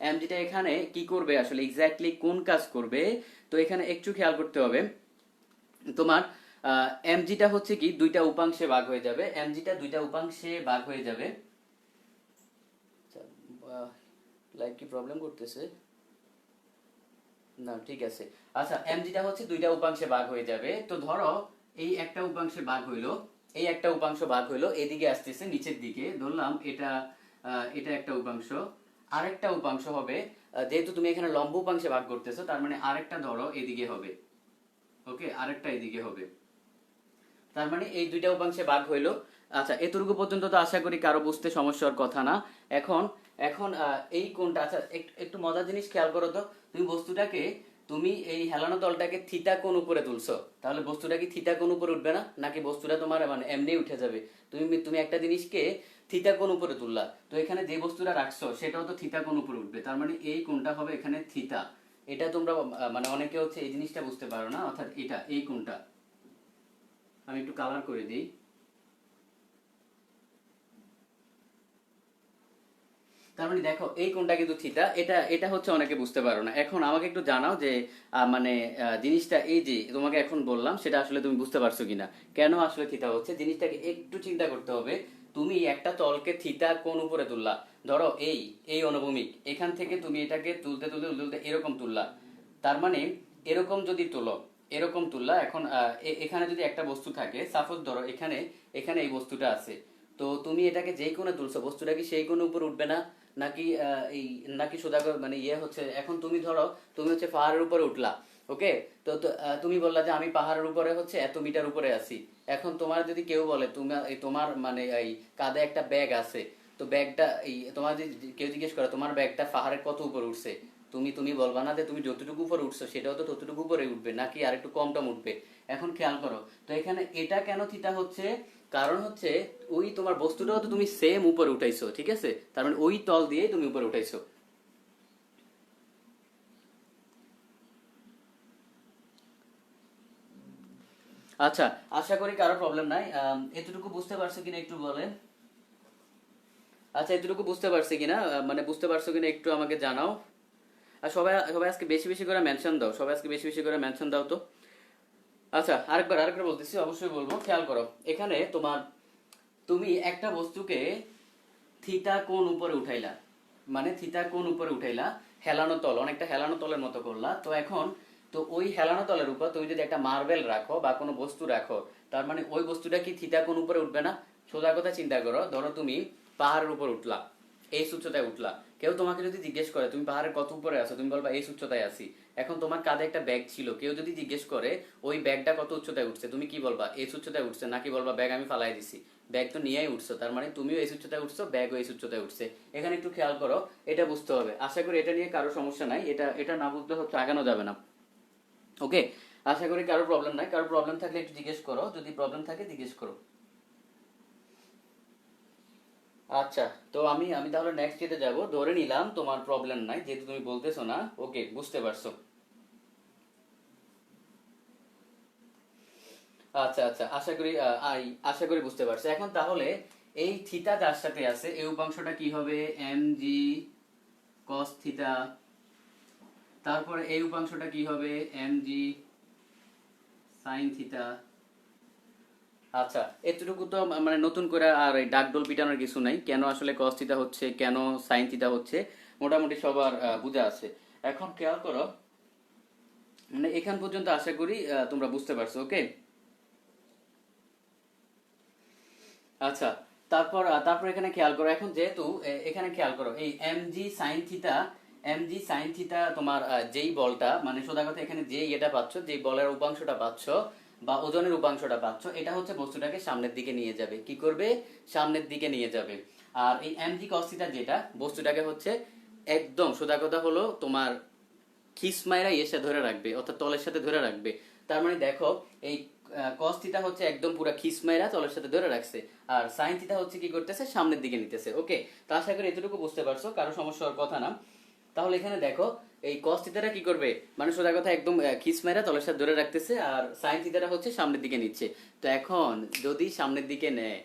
এমজিটা এখানে কি করবে আসলে, এক্স্যাক্টলি কোন কাজ করবে। তো এখানে একটু খেয়াল করতে হবে তোমার, এমজিটা হচ্ছে কি দুইটা উপাংশে ভাগ হয়ে যাবে, এমজিটা দুইটা উপাংশে ভাগ হয়ে যাবে। লাইভ কি প্রবলেম করতেছে, না ঠিক আছে। আচ্ছা, এমজিটা হচ্ছে দুইটা উপাংশে ভাগ হয়ে যাবে। তো ধরো এই একটা উপাংশে ভাগ হইলো, এই একটা উপাংশ ভাগ হইলো, এদিকে আসতেছে নিচের দিকে, ধরলাম এটা এটা একটা উপাংশ, আরেকটা উপাংশ হবে যেহেতু তুমি এখানে লম্ব উপাংশে ভাগ করতেছো, তার মানে আরেকটা ধরো এদিকে হবে। ওকে, আরেকটা এদিকে হবে, তার মানে এই দুইটা উপাংশে ভাগ হইলো। আচ্ছা, এতটুকু পর্যন্ত তো আশা করি কারো বুঝতে সমস্যার কথা না। এখন এখন এই কোণটা, আচ্ছা একটু মজার জিনিস খেয়াল করো তো, তুমি বস্তুটাকে তুমি এই হেলানো তলটাকে থিতা কোণ উপরে তুলছো, তাহলে বস্তুটা কি থিতা কোণ উপরে উঠবে না, নাকি বস্তুটা তোমার মানে এমনি উঠে যাবে। তুমি তুমি একটা জিনিসকে থিতা কোণ উপরে তুললা, তো এখানে যে বস্তুটা রাখছো সেটাও তো থিতা কোণ উপরে উঠবে, তার মানে এই কোণটা হবে এখানে থিতা। এটা তোমরা মানে অনেকে হচ্ছে এই জিনিসটা বুঝতে পারো না, অর্থাৎ এটা এই কোণটা আমি একটু কালার করে দিই। তার মানে দেখো এই কোণটা কিন্তু থিটা, এটা এটা হচ্ছে অনেকে বুঝতে পারো না। এখন আমাকে একটু জানাও যে মানে জিনিসটা এই যে তোমাকে এখন বললাম সেটা আসলে তুমি বুঝতে পারছো কিনা, কেন আসলে থিটা হচ্ছে, জিনিসটাকে একটু চিন্তা করতে হবে। তুমি একটা তলকে থিতা কোণ উপরে তুললা, ধরো এই এই অনুভূমিক, এখান থেকে তুমি এটাকে তুলতে তুলতে তুলতে তুলতে এরকম তুললা, তার মানে এরকম যদি তুলো, এরকম তুললা, এখন এখানে যদি একটা বস্তু থাকে, সাপোজ ধরো এখানে এখানে এই বস্তুটা আছে, তো তুমি এটাকে যেই কোণে তুলছো বস্তুটা কি সেই কোণে উপরে উঠবে না, নাকি এই নাকি সদাগর মানে ইয়ে হচ্ছে। এখন তুমি ধরো তুমি হচ্ছে পাহাড়ের উপরে উঠলা, ওকে, তো তুমি বললা যে আমি পাহাড়ের উপরে হচ্ছে এত মিটার উপরে আছি। এখন তোমার যদি কেউ বলে তোমার এই তোমার মানে এই কাঁধে একটা ব্যাগ আছে, তো ব্যাগটা এই তোমার যদি কেউ জিজ্ঞেস করে তোমার ব্যাগটা পাহাড়ের কত উপরে উঠছে, তুমি বলবা না যে তুমি যতটুকু উপরে উঠছো সেটাও তো ততটুকু উপরে উঠবে নাকি আর একটু কম টম উঠবে। এখন খেয়াল করো, তো এখানে এটা কেন থিতা হচ্ছে, কারণ হচ্ছে ওই তোমার বস্তুটাও তো তুমি সেম উপরে উঠাইছো, ঠিক আছে, তার মানে ওই তল দিয়ে তুমি উপরে উঠাইছো। আচ্ছা, আশা করি কারো প্রবলেম নাই। এতটুকু বুঝতে পারছো কিনা একটু বলেন। আচ্ছা, এতটুকু বুঝতে পারছি কিনা, মানে বুঝতে পারছো কিনা একটু আমাকে জানাও। আর সবাই সবাই আজকে বেশি বেশি করে মেনশন দাও, সবাই আজকে বেশি বেশি করে মেনশন দাও তো। আচ্ছা, আরেকবার বলতেছি, অবশ্যই বলবো, খেয়াল করো। এখানে তোমার, তুমি একটা বস্তুকে থিতা কোণ উপরে উঠাইলা, মানে থিতা কোণ উপরে উঠাইলা, হেলানো তল, অনেকটা হেলানো তলের মতো করলা। তো এখন, তো ওই হেলানো তলের উপর তুমি যদি একটা মার্বেল রাখো বা কোনো বস্তু রাখো, তার মানে ওই বস্তুটা কি থিতা কোণ উপরে উঠবে না? সোজা কথা চিন্তা করো, ধরো তুমি পাহাড়ের উপর উঠলা, এই উচ্চতায় উঠলা। কেউ তোমাকে যদি জিজ্ঞেস করে তুমি পাহাড়ের কত উপরে আছো, তুমি বলবা এই উচ্চতায় আছি। এখন তোমার কাঁধে একটা ব্যাগ ছিল, কেউ যদি জিজ্ঞেস করে ওই ব্যাগটা কত উচ্চতায় উঠছে, তুমি কি বলবা? এই উচ্চতায় উঠছে, নাকি বলবা ব্যাগ আমি ফালাই দিছি? ব্যাগ তো নিয়েই উঠছো, তার মানে তুমিও এই উচ্চতায় উঠছো, ব্যাগও এই উচ্চতায় উঠছে। এখানে একটু খেয়াল করো, এটা বুঝতে হবে। আশা করি এটা নিয়ে কারো সমস্যা নাই, এটা এটা না বুঝলে হচ্ছে আগানো যাবে না। ওকে, আশা করি কারো প্রবলেম নাই। কারো প্রবলেম থাকলে একটু জিজ্ঞেস করো, যদি প্রবলেম থাকে জিজ্ঞেস করো। আচ্ছা, তো আমি আমি তাহলে নেক্সট যেতে যাব, ধরে নিলাম তোমার প্রবলেম নাই যেহেতু তুমি বলতেছো না। ওকে, বুঝতে পারছো। আচ্ছা আচ্ছা, আশা করি আশা করি বুঝতে পারছো। এখন তাহলে এই থিতা যার সাথে আছে, এই উপাংশটা কি হবে? M G cos theta. তারপরে এই উপাংশটা কি হবে? M G sine theta. আচ্ছা, এতটুকু তো মানে নতুন করে আর এই ডাকডোল পিটানোর কিছু নাই, কেন আসলে কস থিতা হচ্ছে, কেন সাইন থিতা হচ্ছে, মোটামুটি সবার বোঝা আছে। এখন খেয়াল করো, মানে এখান পর্যন্ত আশা করি তোমরা বুঝতে পারছো। ওকে, আচ্ছা, তারপর এখানে খেয়াল করো, এখন যেহেতু এখানে খেয়াল করো এই এম জি সাইন থিতা তোমার যেই বলটা, মানে সোজা কথা এখানে যে ইয়েটা পাচ্ছ, যে বলের উপাংশটা পাচ্ছ বা ওজনের উপাংশটা পাচ্ছ, এটা হচ্ছে বস্তুটাকে সামনের দিকে নিয়ে যাবে। কি করবে? সামনের দিকে নিয়ে যাবে। আর এই এম জি কস থিতা যেটা বস্তুটাকে হচ্ছে একদম সোজা কথা হলো তোমার খিস মাইরা এসে ধরে রাখবে, অর্থাৎ তলের সাথে ধরে রাখবে। তার মানে দেখো, এই কস থিটা হচ্ছে একদম পুরো খিস মাইরা তলের সাথে ধরে রাখছে, আর সাইন থিটা হচ্ছে কি করতেছে? সামনের দিকে নিতেছে। ওকে, তো আশা করি এতটুকু বুঝতে পারছো, কারো সমস্যা হওয়ার কথা না। তাহলে এখানে দেখো, এই কস থিটাটা কি করবে? মানে সোজা কথা একদম খিস মাইরা তলের সাথে ধরে রাখতেছে, আর সাইন থিটাটা হচ্ছে সামনের দিকে নিচ্ছে। তো এখন যদি সামনের দিকে নেয়,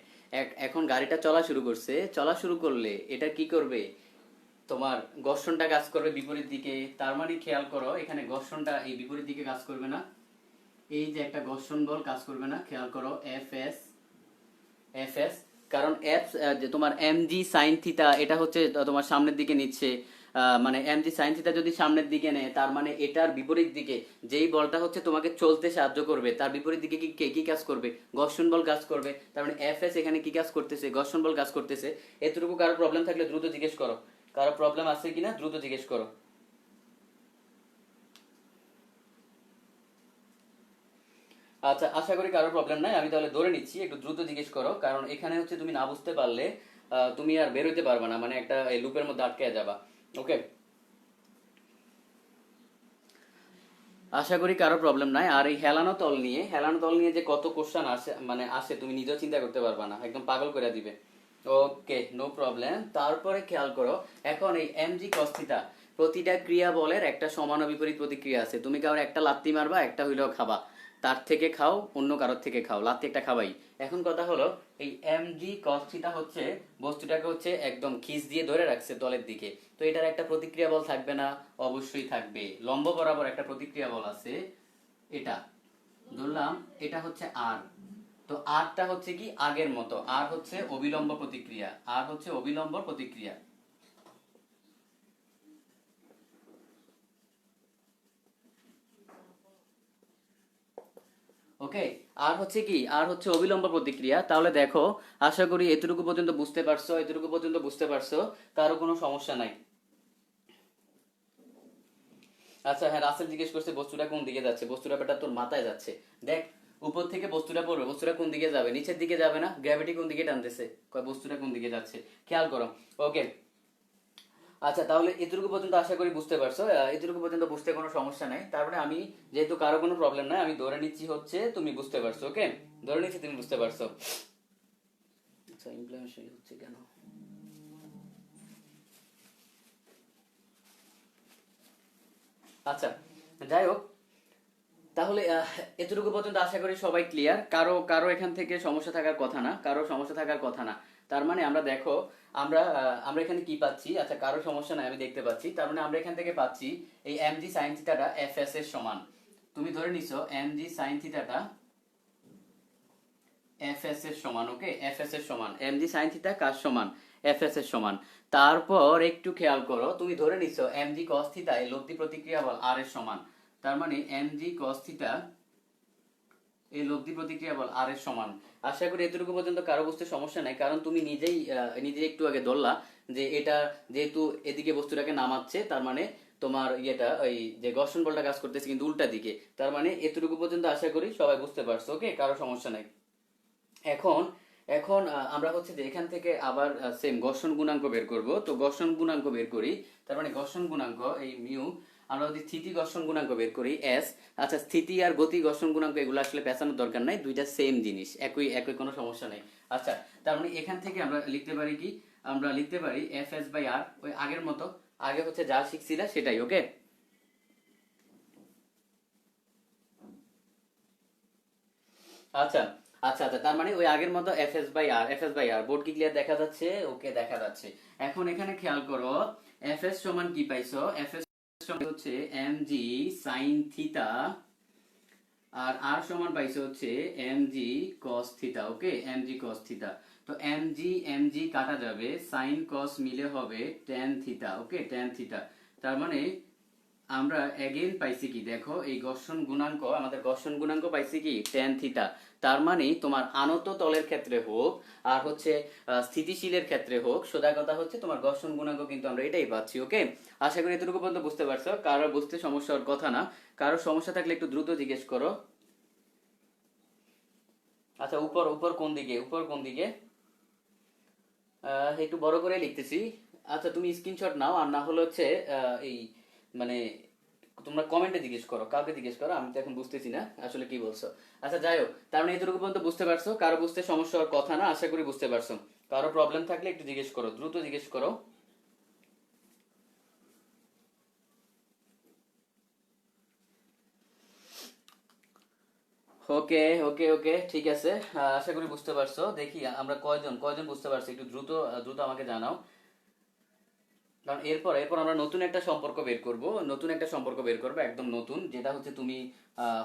এখন গাড়িটা চলা শুরু করছে, চলা শুরু করলে এটা কি করবে? তোমার ঘর্ষণটা কাজ করবে বিপরীত দিকে। তার মানে খেয়াল করো, এখানে ঘর্ষণটা এই বিপরীত দিকে কাজ করবে না, এই যে একটা ঘর্ষণ বল কাজ করবে না। খেয়াল করো, এফ এস, কারণ এফ যে তোমার এম জি সাইন থিতা এটা হচ্ছে তোমার সামনের দিকে নিচ্ছে। মানে এম জি সাইন থিতা যদি সামনের দিকে নেয়, তার মানে এটার বিপরীত দিকে যেই বলটা হচ্ছে তোমাকে চলতে সাহায্য করবে, তার বিপরীত দিকে কি কি কাজ করবে? ঘর্ষণ বল কাজ করবে। তার মানে এফ এস এখানে কি কাজ করতেছে? ঘর্ষণ বল কাজ করতেছে। এতটুকু কারো প্রবলেম থাকলে দ্রুত জিজ্ঞেস করো, কারো প্রবলেম আছে কিনা দ্রুত জিজ্ঞেস করো। আচ্ছা, আশা করি কারো প্রবলেম নাই। আমি তাহলে ধরে নিচ্ছি, একটু দ্রুত জিজ্ঞেস করো, কারণ এখানে হচ্ছে তুমি না বুঝতে পারলে তুমি আর বেরোতে পারবে না, মানে একটা এই লুপের মধ্যে আটকে যাবা। ওকে, আশা করি কারো প্রবলেম নাই। আর এই হেলানো তল নিয়ে যে কত কোশ্চেন আসে, মানে আসে তুমি নিজেও চিন্তা করতে পারবা না, একদম পাগল করে দিবে। ওকে, নো প্রবলেম। তারপরে খেয়াল করো, এখন এই এম জি কস থিটা, প্রতিটা ক্রিয়া বলের একটা সমান ও বিপরীত প্রতিক্রিয়া আছে। তুমি কারোর একটা লাত্তি মারবা, একটা হইলেও খাবা, তার থেকে খাও অন্য কারোর থেকে খাও, লাত্তি একটা খাবাই। এখন কথা হলো, এই এম জি কস থিটা হচ্ছে বস্তুটাকে হচ্ছে একদম খিস দিয়ে ধরে রাখছে তলের দিকে। তো এটার একটা প্রতিক্রিয়া বল থাকবে না? অবশ্যই থাকবে। লম্ব বরাবর একটা প্রতিক্রিয়া বল আছে, এটা ধরলাম, এটা হচ্ছে আর। তো আরটা হচ্ছে কি আগের মতো, আর হচ্ছে অবিলম্ব প্রতিক্রিয়া, আর হচ্ছে অবিলম্ব প্রতিক্রিয়া। ওকে, আর হচ্ছে কি, আর হচ্ছে অবিলম্ব প্রতিক্রিয়া। তাহলে দেখো, আশা করি এতটুকু পর্যন্ত বুঝতে পারছো, এতটুকু পর্যন্ত বুঝতে পারছো, কারো কোনো সমস্যা নাই। আচ্ছা, হ্যাঁ, রাসেল জিজ্ঞেস করছে বস্তুটা কোন দিকে যাচ্ছে, বস্তুটা বেটা তোর মাথায় যাচ্ছে। দেখ, উপর থেকে বস্তুটা পড়বে, বস্তুটা কোন দিকে যাবে? নিচের দিকে যাবে না? গ্র্যাভিটি কোন দিকে টানতেছে, কয় বস্তুটা কোন দিকে যাচ্ছে, খেয়াল করো। ওকে, আচ্ছা, তাহলে এতটুকু পর্যন্ত আশা করি বুঝতে পারছো। এতটুকু পর্যন্ত বুঝতে কোনো সমস্যা নাই। তারপরে আমি, যেহেতু কারো কোনো প্রবলেম নাই, আমি ধরে নিচ্ছি হচ্ছে তুমি বুঝতে পারছো। ওকে, ধরে নিচ্ছি তুমি বুঝতে পারছো। আচ্ছা, ইমপ্লিমেন্টেশন হচ্ছে কেন? আচ্ছা, যাই হোক, তাহলে এতটুকু পর্যন্ত আশা করি সবাই ক্লিয়ার। কারো কারো এখান থেকে সমস্যা থাকার কথা না, কারো সমস্যা থাকার কথা না। তার মানে আমরা দেখো, আমরা এখানে কি পাচ্ছি? আচ্ছা, কারো সমস্যা নাই, আমি দেখতে পাচ্ছি। তার মানে আমরা এখান থেকে পাচ্ছি এই এম জি সাইন থিটাটা এফ এস এর সমান। তুমি ধরে নিছো এম জি সাইন থিটাটা এফ এস এর সমান। ওকে, এফ এস এর সমান, এম জি সাইন থিটা কার সমান? এফ এস এর সমান। তারপর একটু খেয়াল করো, তুমি ধরে নিছো এম জি কস থিটা এই লব্ধি প্রতিক্রিয়া বল আর এর সমান। তার মানে এম জি কস থিটা এই লব্ধি প্রতিক্রিয়া বল আর এর সমান। আশা করি এতটুকু পর্যন্ত কারো বুঝতে সমস্যা নাই, কারণ তুমি নিজেই একটু আগে ধরলা যে এটা যেহেতু এদিকে বস্তুটাকে নামাচ্ছে, তার মানে তোমার ইয়েটা ওই যে ঘর্ষণ বলটা কাজ করতেছে কিন্তু উল্টা দিকে। তার মানে এতটুকু পর্যন্ত আশা করি সবাই বুঝতে পারছো। ওকে, কারো সমস্যা নাই। এখন এখন আমরা হচ্ছে যে এখান থেকে আবার সেম ঘর্ষণ গুণাঙ্ক বের করব। তো ঘর্ষণ গুণাঙ্ক বের করি। তার মানে ঘর্ষণ গুণাঙ্ক এই মিউ, আমরা যদি স্থিতি ঘর্ষণ গুণাঙ্ক বের করি এস। আচ্ছা, স্থিতি আর গতি ঘর্ষণ গুণাঙ্ক এগুলো আসলে পেঁচানোর দরকার নাই, দুইটা সেম জিনিস, একই একই, কোনো সমস্যা নেই। আচ্ছা, তার মানে এখান থেকে আমরা লিখতে পারি কি? আমরা লিখতে পারি এফ এস বাই আর, ওই আগের মতো, আগে হচ্ছে যা শিখছিলা সেটাই। ওকে, আচ্ছা আচ্ছা আচ্ছা, তার মানে ওই আগের মতো F S by R, F S by R. Board কি ক্লিয়ার দেখা যাচ্ছে? ওকে, দেখা যাচ্ছে। এখন এখানে খেয়াল করো, এফ এস সমান কি পাইছো? এফ এস সমান হচ্ছে এম জি সাইন থিটা, আর আর সমান পাইছো হচ্ছে এম জি কস থিটা। ওকে, এম জি কস থিটা। তো এম জি কাটা যাবে, সাইন কস মিলে হবে টেন থিটা। ওকে, টেন থিটা। তার মানে আমরা এগেইন পাইছি কি? দেখো, এই ঘর্ষণ গুণাঙ্ক, আমাদের ঘর্ষণ গুণাঙ্ক পাইছি কি? Tan theta. তার মানে তোমার আনত তলের ক্ষেত্রে হোক আর হচ্ছে স্থিতিশীলের ক্ষেত্রে হোক, সোজা কথা হচ্ছে তোমার ঘর্ষণ গুণাঙ্ক কিন্তু আমরা এটাই পাচ্ছি। ওকে, আশা করি এতটুকু পর্যন্ত বুঝতে পারছো। কারো বুঝতে সমস্যা হওয়ার কথা না। কারো সমস্যা থাকলে একটু দ্রুত জিজ্ঞেস করো। আচ্ছা, উপর উপর কোন দিকে? উপর কোন দিকে? একটু বড় করে লিখতেছি। আচ্ছা, তুমি স্ক্রিনশট নাও, আর না হলে হচ্ছে এই মানে তোমরা কমেন্টে জিজ্ঞেস করো, কাউকে জিজ্ঞেস করো, আমি তো এখন বুঝতেছি না আসলে কি বলছো। আচ্ছা, যাই হোক, তার মানে এতটুকু পর্যন্ত বুঝতে পারছো। কারো বুঝতে সমস্যা হওয়ার কথা না, আশা করি বুঝতে পারছো। কারো প্রবলেম থাকলে একটু জিজ্ঞেস করো, দ্রুত জিজ্ঞেস করো। ওকে ওকে ওকে, ঠিক আছে। আশা করি বুঝতে পারছো। দেখি আমরা কয়জন কয়জন বুঝতে পারছি, একটু দ্রুত দ্রুত আমাকে জানাও। কারণ এরপর এরপর আমরা নতুন একটা সম্পর্ক বের করব, নতুন একটা সম্পর্ক বের করবো, একদম নতুন, যেটা হচ্ছে তুমি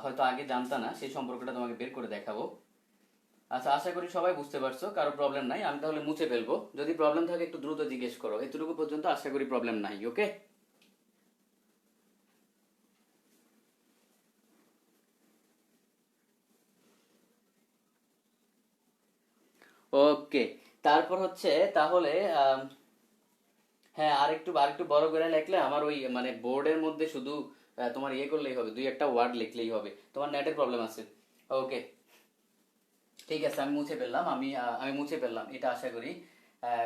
হয়তো আগে জানতা না, সেই সম্পর্কটা তোমাকে বের করে দেখাবো। আচ্ছা, আশা করি সবাই বুঝতে পারছো, কারো প্রবলেম নাই। আমি তাহলে মুছে ফেলবো, যদি প্রবলেম থাকে একটু দ্রুত জিজ্ঞেস করো। এতটুকু পর্যন্ত আশা করি প্রবলেম নাই। ওকে ওকে, তারপর হচ্ছে তাহলে হ্যাঁ, আরেকটু বড় করে লিখলে আমার ওই মানে বোর্ডের মধ্যে শুধু তোমার ইয়ে করলেই হবে, দুই একটা ওয়ার্ড লিখলেই হবে। তোমার নেটের প্রবলেম আছে। ওকে, ঠিক আছে, আমি মুছে ফেললাম। আমি মুছে ফেললাম, এটা আশা করি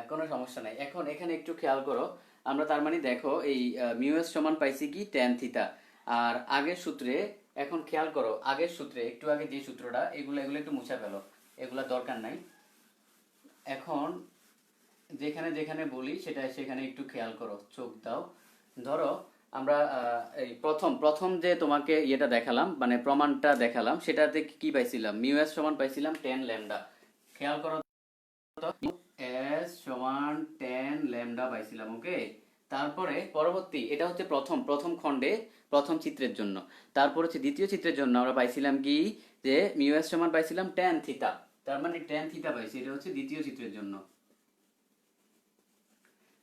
কোনো সমস্যা নাই। এখন এখানে একটু খেয়াল করো, আমরা তার মানে দেখো এই মিউএস সমান পাইছি কি? Tan theta. আর আগের সূত্রে, এখন খেয়াল করো আগের সূত্রে, একটু আগে যে সূত্রটা, এগুলো এগুলো একটু মুছে ফেলো, এগুলা দরকার নাই। এখন যেখানে যেখানে বলি সেটা সেখানে একটু খেয়াল করো, চোখ দাও। ধরো, আমরা এই প্রথম প্রথম যে তোমাকে ইয়েটা দেখালাম, মানে প্রমাণটা দেখালাম, সেটাতে কি পাইছিলাম? মিউ এস সমান পাইছিলাম টেন ল্যামডা। খেয়াল করো তো, এস সমান টেন ল্যামডা পাইছিলাম। ওকে, তারপরে পরবর্তী, এটা হচ্ছে প্রথম প্রথম খণ্ডে প্রথম চিত্রের জন্য। তারপর হচ্ছে দ্বিতীয় চিত্রের জন্য আমরা পাইছিলাম কি? যে মিউ এস সমান পাইছিলাম টেন থিটা। তার মানে টেন থিটা পাইছি, এটা হচ্ছে দ্বিতীয় চিত্রের জন্য।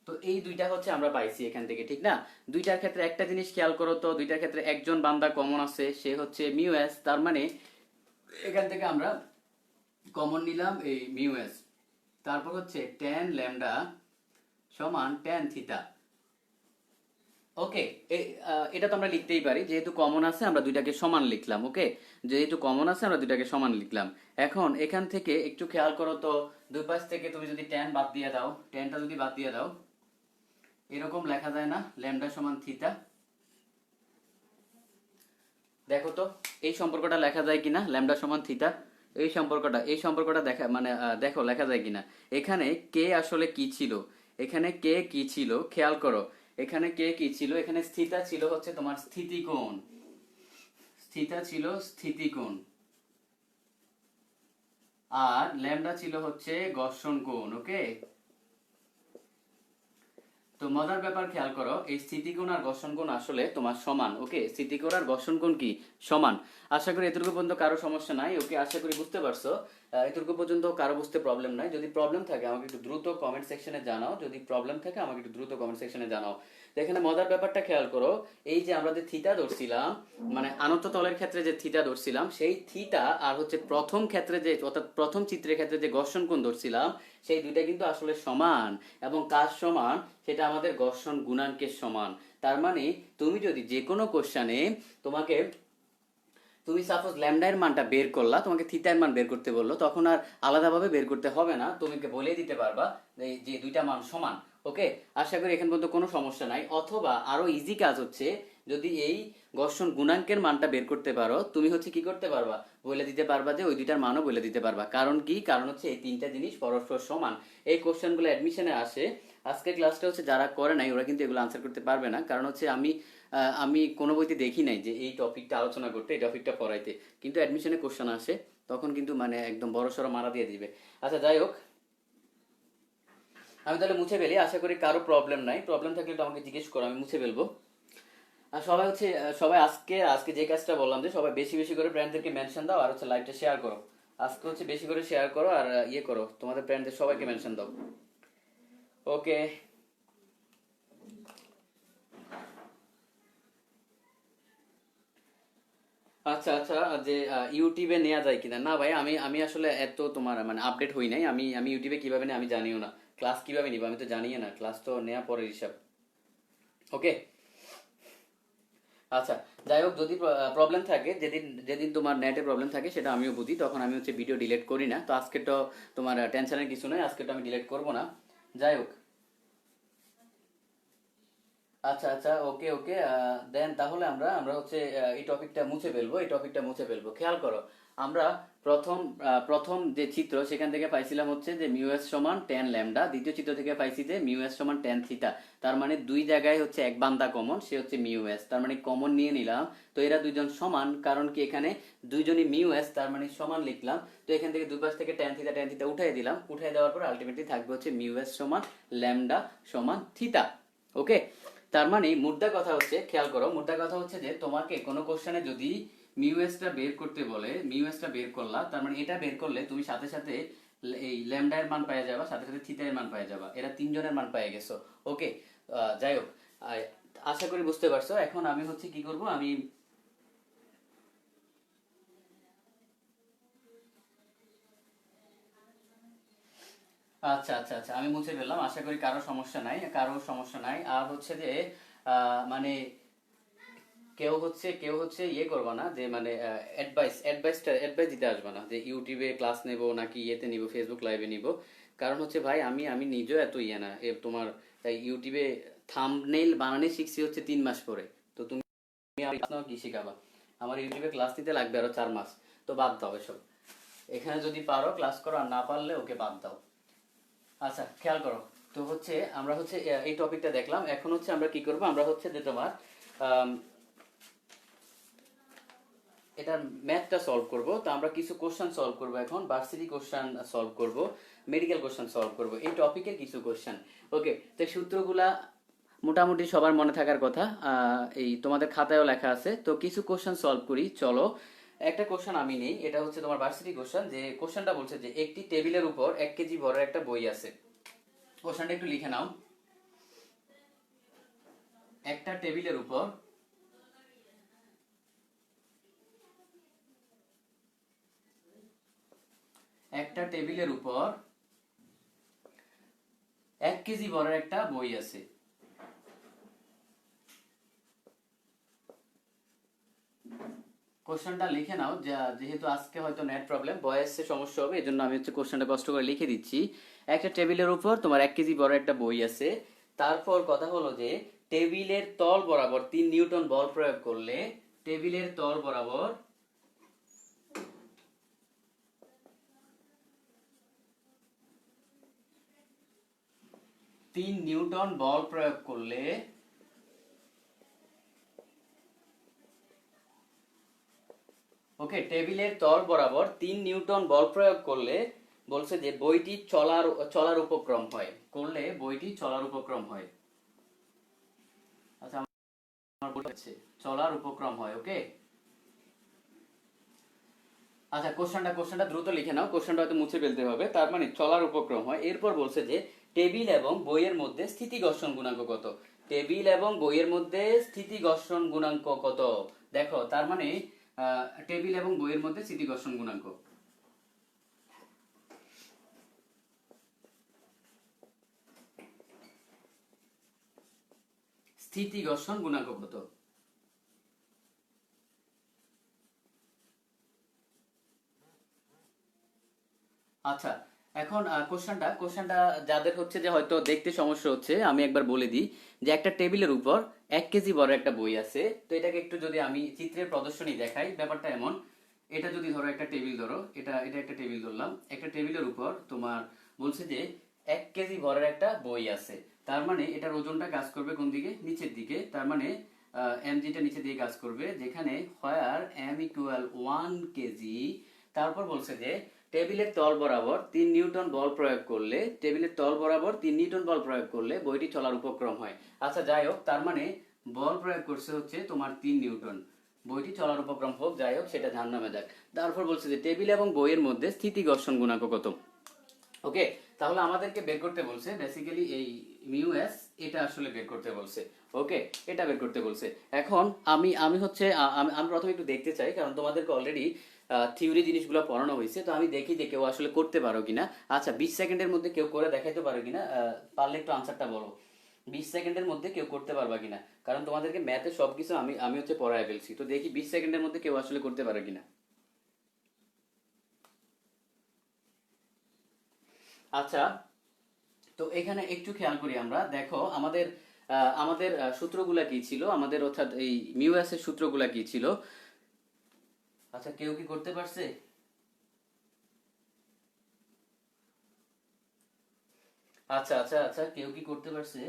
তো এই দুইটা হচ্ছে আমরা পাইছি এখান থেকে, ঠিক না? দুইটার ক্ষেত্রে একটা জিনিস খেয়াল করো তো, দুইটার ক্ষেত্রে একজন বান্দা কমন আছে, সে হচ্ছে মিউ এস। তার মানে এখান থেকে আমরা কমন নিলাম এই মিউ এস। তারপর হচ্ছে টেন ল্যামডা সমান টেন থিটা। ওকে, এটা তো আমরা লিখতেই পারি, যেহেতু কমন আছে আমরা দুইটাকে সমান লিখলাম। ওকে, যেহেতু কমন আছে আমরা দুইটাকে সমান লিখলাম। এখন এখান থেকে একটু খেয়াল করো তো, দুই পাশ থেকে তুমি যদি টেন বাদ দিয়ে দাও, টেনটা যদি বাদ দিয়ে দাও, এরকম লেখা যায় না, ল্যামডা সমান থিটা। দেখো তো এই সম্পর্কটা লেখা যায় কিনা, ল্যামডা সমান থিটা, এই সম্পর্কটা দেখা মানে দেখো লেখা যায় কিনা। এখানে কে আসলে কি ছিল, এখানে কে কি ছিল খেয়াল করো। এখানে কে কি ছিল, এখানে স্থিতা ছিল হচ্ছে তোমার স্থিতিকোণ, স্থিতা ছিল স্থিতিকোণ, আর ল্যামডা ছিল হচ্ছে ঘর্ষণ কোণ। ওকে, তো মজার ব্যাপার খেয়াল করো, এই স্থিতিকোণ আর ঘর্ষণ কোণ আসলে তোমার সমান। ওকে, স্থিতিকোণ আর ঘর্ষণ কোণ কি সমান। আশা করি এতটুকু পর্যন্ত কারো সমস্যা নাই। ওকে, আশা করি বুঝতে পারছো। এতটুকু পর্যন্ত কারো বুঝতে প্রবলেম নাই। যদি প্রবলেম থাকে আমাকে একটু দ্রুত কমেন্ট সেকশনে জানাও, যদি প্রবলেম থাকে আমাকে একটু দ্রুত কমেন্ট সেকশনে জানাও। তো এখানে মজার ব্যাপারটা খেয়াল করো, এই যে আমরা যে থিটা ধরছিলাম, মানে আনত তলের ক্ষেত্রে যে থিটা ধরছিলাম, সেই থিটা আর হচ্ছে প্রথম ক্ষেত্রে যে অর্থাৎ প্রথম চিত্রের ক্ষেত্রে যে ঘর্ষণ কোণ ধরছিলাম, সেই দুইটা কিন্তু আসলে সমান। এবং কাজ সমান, সেটা আমাদের ঘর্ষণ গুণাঙ্কের সমান। তার মানে তুমি যদি যে কোনো কোশ্চানে তোমাকে, তুমি সাপোজ ল্যামডা এর মানটা বের করলা, তোমাকে থিটা এর মান বের করতে বললো, তখন আর আলাদাভাবে বের করতে হবে না, তোমাকে বলে দিতে পারবা যে দুইটা মান সমান। ওকে, আশা করি এখান পর্যন্ত কোনো সমস্যা নাই। অথবা আরো ইজি কাজ হচ্ছে, যদি এই ঘর্ষণ গুণাঙ্কের মানটা বের করতে পারো, তুমি হচ্ছে কি করতে পারবা, বলে দিতে পারবা যে ওই দুইটার মানও বলে দিতে পারবা। কারণ কি, কারণ হচ্ছে এই তিনটা জিনিস পরস্পর সমান। এই কোশ্চেনগুলো অ্যাডমিশনে আসে। আজকে ক্লাসটা হচ্ছে যারা করে নাই ওরা কিন্তু এগুলো আনসার করতে পারবে না, কারণ হচ্ছে আমি কোনো বইতে দেখি নাই যে এই টপিকটা আলোচনা করতে, এই টপিকটা পড়াইতে। কিন্তু অ্যাডমিশনে কোশ্চেন আসে, তখন কিন্তু মানে একদম বড় সড়ো মারা দিয়ে দিবে। আচ্ছা যাই হোক, আমি তাহলে মুছে ফেলি। আশা করি কারো প্রবলেম নাই, প্রবলেম থাকলে তো আমাকে জিজ্ঞেস করো, আমি মুছে ফেলবো। আর সবাই হচ্ছে সবাই আজকে আজকে যে কাজটা বললাম, যে সবাই বেশি বেশি করে ফ্রেন্ডদেরকে মেনশন দাও, আর হচ্ছে লাইভটা শেয়ার করো। আজকে হচ্ছে বেশি করে শেয়ার করো, আর ইয়ে করো, তোমাদের ফ্রেন্ডদের সবাইকে মেনশন দাও। ওকে, আচ্ছা আচ্ছা, যে ইউটিউবে নেওয়া যায় কিনা, না ভাই আমি আমি আসলে এত তোমার মানে আপডেট হই নাই। আমি আমি ইউটিউবে কিভাবে নেই আমি জানিও না, ক্লাস কিভাবে নিব আমি তো জানিও না, ক্লাস তো নেওয়া পরের হিসাব। ওকে, আচ্ছা যাই হোক, যদি প্রবলেম থাকে, যেদিন যেদিন তোমার নেটে প্রবলেম থাকে সেটা আমিও বুঝি, তখন আমি হচ্ছে ভিডিও ডিলিট করি না। তো আজকে তো তোমার টেনশনের কিছু নয়, আজকে তো আমি ডিলিট করবো না। যাই হোক, আচ্ছা আচ্ছা, ওকে ওকে, দেন তাহলে আমরা আমরা হচ্ছে এই টপিকটা মুছে ফেলবো, এই টপিকটা মুছে ফেলবো। খেয়াল করো, আমরা প্রথম যে চিত্র সেখান থেকে পাইছিলাম হচ্ছে যে মিউ এস সমান টেন ল্যামডা, দ্বিতীয় চিত্র থেকে পাইছি যে মিউ এস সমান টেন থিটা। তার মানে দুই জায়গায় হচ্ছে এক বান্দা কমন, সে হচ্ছে মিউ এস, তার মানে কমন নিয়ে নিলাম। তো এরা দুইজন সমান, কারণ কি এখানে দুইজনই মিউ এস, তার মানে সমান লিখলাম। তো এখান থেকে দুই পাশ থেকে টেন থিটা উঠাই দিলাম, উঠাই দেওয়ার পর আলটিমেটলি থাকবে হচ্ছে মিউ এস সমান ল্যামডা সমান থিটা। ওকে, তার মানে মুদ্রা কথা হচ্ছে, খেয়াল করো, মুদ্রা কথা হচ্ছে যে তোমাকে কোনো কোশ্চেনে যদি মিউএসটা বের করতে বলে, মিউএসটা বের করলা, তার মানে এটা বের করলে তুমি সাথে সাথে এই ল্যামডা এর মান পাওয়া যাবা, সাথে সাথে থিটা এর মান পাওয়া যাবা, এরা তিনজনের মান পেয়ে গেছো। ওকে, যাই হোক, আশা করি বুঝতে পারছো। এখন আমি হচ্ছে কি করব, আমি আচ্ছা আচ্ছা আচ্ছা, আমি মুছে ফেললাম। আশা করি কারো সমস্যা নাই, কারো সমস্যা নাই। আর হচ্ছে যে মানে কেউ হচ্ছে ইয়ে করবা না, যে মানে অ্যাডভাইস দিতে আসবে না যে ইউটিউবে ক্লাস নেব নাকি ইয়েতে নিব, ফেসবুক লাইভে নিব। কারণ হচ্ছে ভাই আমি আমি নিজেও এত ইয়ে না তোমার ইউটিউবে থাম্বনেইল বানানো শিখছি হচ্ছে 3 মাস পরে। তো তুমি আমার কি শিখাবা, আমার ইউটিউবে ক্লাস নিতে লাগবে আরো 4 মাস। তো বাদ দাও এসব, এখানে যদি পারো ক্লাস করো, আর না পারলে ওকে বাদ দাও। আচ্ছা খেয়াল করো, তো হচ্ছে আমরা হচ্ছে এই টপিকটা দেখলাম। এখন হচ্ছে আমরা কি করব, আমরা হচ্ছে যে তোমার এটার ম্যাথটা সলভ করব। তো আমরা কিছু কোশ্চেন সলভ করব, এখন ভার্সিটি কোশ্চেন সলভ করব, মেডিকেল কোশ্চেন সলভ করব, এই টপিকের কিছু কোশ্চেন। ওকে, তো সূত্রগুলা মোটামুটি সবার মনে থাকার কথা, এই তোমাদের খাতায়ও লেখা আছে। তো কিছু কোশ্চেন সলভ করি চলো। একটা কোশ্চেন আমি নেই, এটা হচ্ছে তোমার ভার্সিটি কোশ্চেন। যে কোশ্চেনটা বলছে যে একটি টেবিলের উপর 1 কেজি ভরের একটা বই আছে। কোশ্চেনটা একটু লিখে নাও। একটা টেবিলের উপর একটা টেবিলের উপর 1 কেজি ভরের একটা বই আছে। কোশ্চেনটা লিখে নাও, যেহেতু আজকে হয়তো নেট প্রবলেম, ভয়েসে সমস্যা হবে, এই জন্য আমি হচ্ছে কোশ্চেনটা কষ্ট করে লিখে দিচ্ছি। একটা টেবিলের উপর তোমার 1 কেজি বড় একটা বই আছে, তারপর কথা হলো যে টেবিলের তল বরাবর 3 নিউটন বল প্রয়োগ করলে টেবিলের তল বরাবর 3 নিউটন বল প্রয়োগ করলে ওকে টেবিলের তল বরাবর 3 নিউটন বল প্রয়োগ করলে বলছে যে বইটি চলার উপক্রম হয়, করলে বইটি চলার উপক্রম হয়। আচ্ছা আমার বলছে চলার উপক্রম হয়। ওকে আচ্ছা কোশ্চেনটা দ্রুত লিখে নাও, কোশ্চেনটা হয়তো মুছে ফেলতে হবে। তার মানে চলার উপক্রম হয়। এরপর বলছে যে টেবিল এবং বইয়ের মধ্যে স্থিতি ঘর্ষণ গুণাঙ্ক কত? টেবিল এবং বইয়ের মধ্যে স্থিতি ঘর্ষণ গুণাঙ্ক কত? দেখো তার মানে টেবিল এবং বইয়ের মধ্যে স্থিতি ঘর্ষণ গুণাঙ্ক স্থিতি ঘর্ষণ গুণাঙ্ক কত? আচ্ছা এখন কোশ্চেনটা যাদের হচ্ছে যে হয়তো দেখতে সমস্যা হচ্ছে আমি একবার বলে দিই যে একটা টেবিলের উপর 1 কেজি বড় একটা বই আছে। তো এটাকে একটু যদি আমি চিত্রের প্রদর্শনী দেখাই, ব্যাপারটা এমন, এটা যদি ধরো একটা টেবিল, ধরো এটা এটা একটা টেবিল ধরলাম, একটা টেবিলের উপর তোমার বলছে যে 1 কেজি ভরের একটা বই আছে। তার মানে এটার ওজনটা কাজ করবে কোন দিকে? নিচের দিকে। তার মানে mgটা নিচের দিকে কাজ করবে, যেখানে হোয়ার m ইকুয়াল 1 কেজি। তারপর বলছে যে টেবিলের তল বরাবর 3 নিউটন বল প্রয়োগ করলে টেবিলের তল বরাবর 3 নিউটন বল প্রয়োগ করলে বইটি চলার উপক্রম হয়। আচ্ছা যাই হোক, তার মানে বল প্রয়োগ করছে হচ্ছে তোমার 3 নিউটন, বইটি চলার উপক্রম হোক যাই হোক সেটা জাহান্নামে যাক। তারপর বলছে যে টেবিল এবং বইয়ের মধ্যে স্থিতি ঘর্ষণ গুণাঙ্ক কত? ওকে তাহলে আমাদেরকে বের করতে বলছে বেসিক্যালি এই মিউ এস, এটা আসলে বের করতে বলছে। ওকে এটা বের করতে বলছে। এখন আমি আমি হচ্ছে আমি প্রথমে একটু দেখতে চাই, কারণ তোমাদেরকে অলরেডি থিওরি জিনিসগুলো পড়ানো হয়েছে, তো আমি দেখি যে কেউ আসলে করতে পারো কিনা। আচ্ছা 20 সেকেন্ডের মধ্যে কেউ করে দেখাইতে পারো কিনা? পারলে একটু আনসারটা বলো। 20 সেকেন্ডের মধ্যে কেউ করতে পারবা কিনা, কারণ তোমাদেরকে ম্যাথে সবকিছু আমি আমি হচ্ছে পড়ায় ফেলছি, তো দেখি 20 সেকেন্ডের মধ্যে কেউ আসলে করতে পারো কিনা। আচ্ছা তো এখানে একটু খেয়াল করি আমরা, দেখো আমাদের আমাদের সূত্রগুলা কি ছিল, আমাদের অর্থাৎ এই মিউএস এর সূত্রগুলা কি ছিল? আচ্ছা কেউ কি করতে পারছে? আচ্ছা আচ্ছা আচ্ছা কেউ কি করতে পারছে?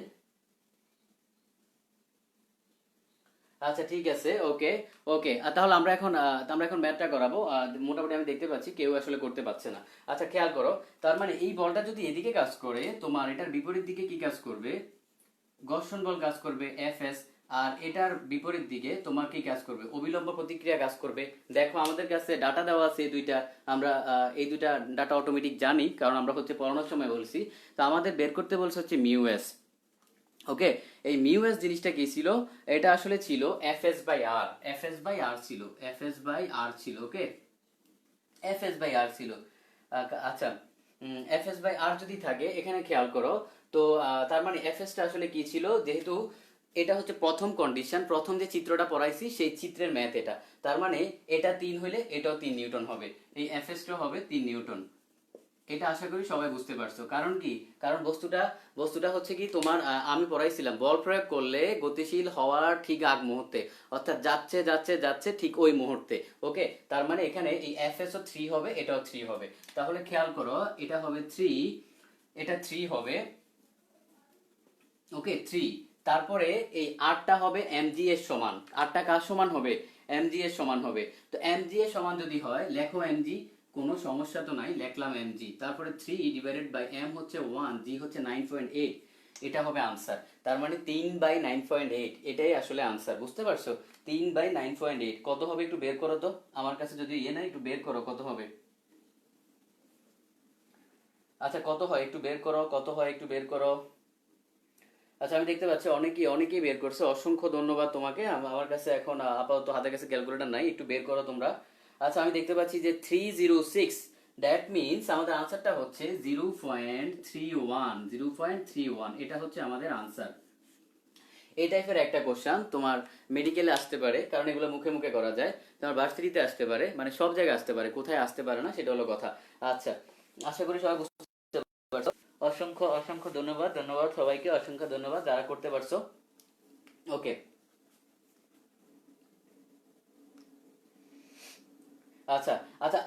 আচ্ছা ঠিক আছে। ওকে ওকে তাহলে আমরা এখন ম্যাথটা করাবো। মোটামুটি আমি দেখতে পাচ্ছি কেউ আসলে করতে পারছে না। আচ্ছা খেয়াল করো, তার মানে এই বলটা যদি এদিকে কাজ করে তোমার এটার বিপরীত দিকে কি কাজ করবে? ঘর্ষণ বল কাজ করবে Fs। আর এটার বিপরীত দিকে তোমার কি কাজ করবে? অবিলম্ব প্রতিক্রিয়া কাজ করবে। দেখো আমাদের কাছে ডাটা দেওয়া আছে এই দুইটা, আমরা এই দুইটা ডাটা অটোমেটিক জানি, কারণ আমরা হচ্ছে পড়ানোর সময় বলছি। তো আমাদের বের করতে বলছে হচ্ছে মিউ এস। ওকে এই মিউ এস জিনিসটা কি ছিল? এটা আসলে ছিল Fs by R, Fs by R ছিল, Fs বাই আর ছিল। ওকে Fs বাই আর ছিল। আচ্ছা Fs বাই আর যদি থাকে এখানে খেয়াল করো, তো তার মানে Fs টা আসলে কি ছিল? যেহেতু এটা হচ্ছে প্রথম কন্ডিশন, প্রথম যে চিত্রটা পড়াইছি সেই চিত্রের ম্যাথ এটা। তার মানে এটা 3 হইলে এটাও 3 নিউটন হবে, এই Fs টা হবে 3 নিউটন। এটা আশা করি সবাই বুঝতে পারছো। কারণ কি? কারণ বস্তুটা বস্তুটা হচ্ছে কি তোমার আমি পড়াইছিলাম বল প্রয়োগ করলে গতিশীল হওয়ার ঠিক আগ মুহূর্তে, অর্থাৎ যাচ্ছে যাচ্ছে যাচ্ছে ঠিক ওই মুহূর্তে। ওকে তার মানে এখানে এই Fs ও 3 হবে, এটাও 3 হবে। তাহলে খেয়াল করো এটা হবে 3, এটা 3 হবে। ওকে 3, তারপরে এই আরটা হবে mg এর সমান। আরটা কার সমান হবে? mg এর সমান হবে। তো mg এর সমান যদি হয় লেখো mg, কোনো সমস্যা তো নাই, লিখলাম mg। তারপরে 3 ডিভাইডেড বাই m হচ্ছে 1, g হচ্ছে 9.8, এটা হবে আনসার। তার মানে 3/9.8 এটাই আসলে আনসার। বুঝতে পারছো? 3/9.8 কত হবে একটু বের করো তো, আমার কাছে যদি ইয়ে নাই একটু বের করো কত হবে। আচ্ছা কত হয় একটু বের করো, কত হয় একটু বের করো। আচ্ছা আমি দেখতে পাচ্ছি অনেকেই অনেকেই বের করছে, অসংখ্য ধন্যবাদ তোমাকে। আমার কাছে এখন আপাতত হাতের কাছে ক্যালকুলেটর নাই, একটু বের করো তোমরা। আচ্ছা আমি দেখতে পাচ্ছি যে 306, দ্যাট মিনস আমাদের আনসারটা হচ্ছে 0.31, 0.31, এটা হচ্ছে আমাদের আনসার। এই টাইপের একটা কোশ্চেন তোমার মেডিকেলে আসতে পারে, কারণ এগুলো মুখে মুখে করা যায়। তোমার ভার্সিটিতে আসতে পারে, মানে সব জায়গায় আসতে পারে, কোথায় আসতে পারে না সেটা হলো কথা। আচ্ছা আশা করি সবাই বুঝতে পারছো। অসংখ্য অসংখ্য ধন্যবাদ, ধন্যবাদ সবাইকে, অসংখ্য ধন্যবাদ যারা করতে পারছো। ওকে, আচ্ছা আচ্ছা।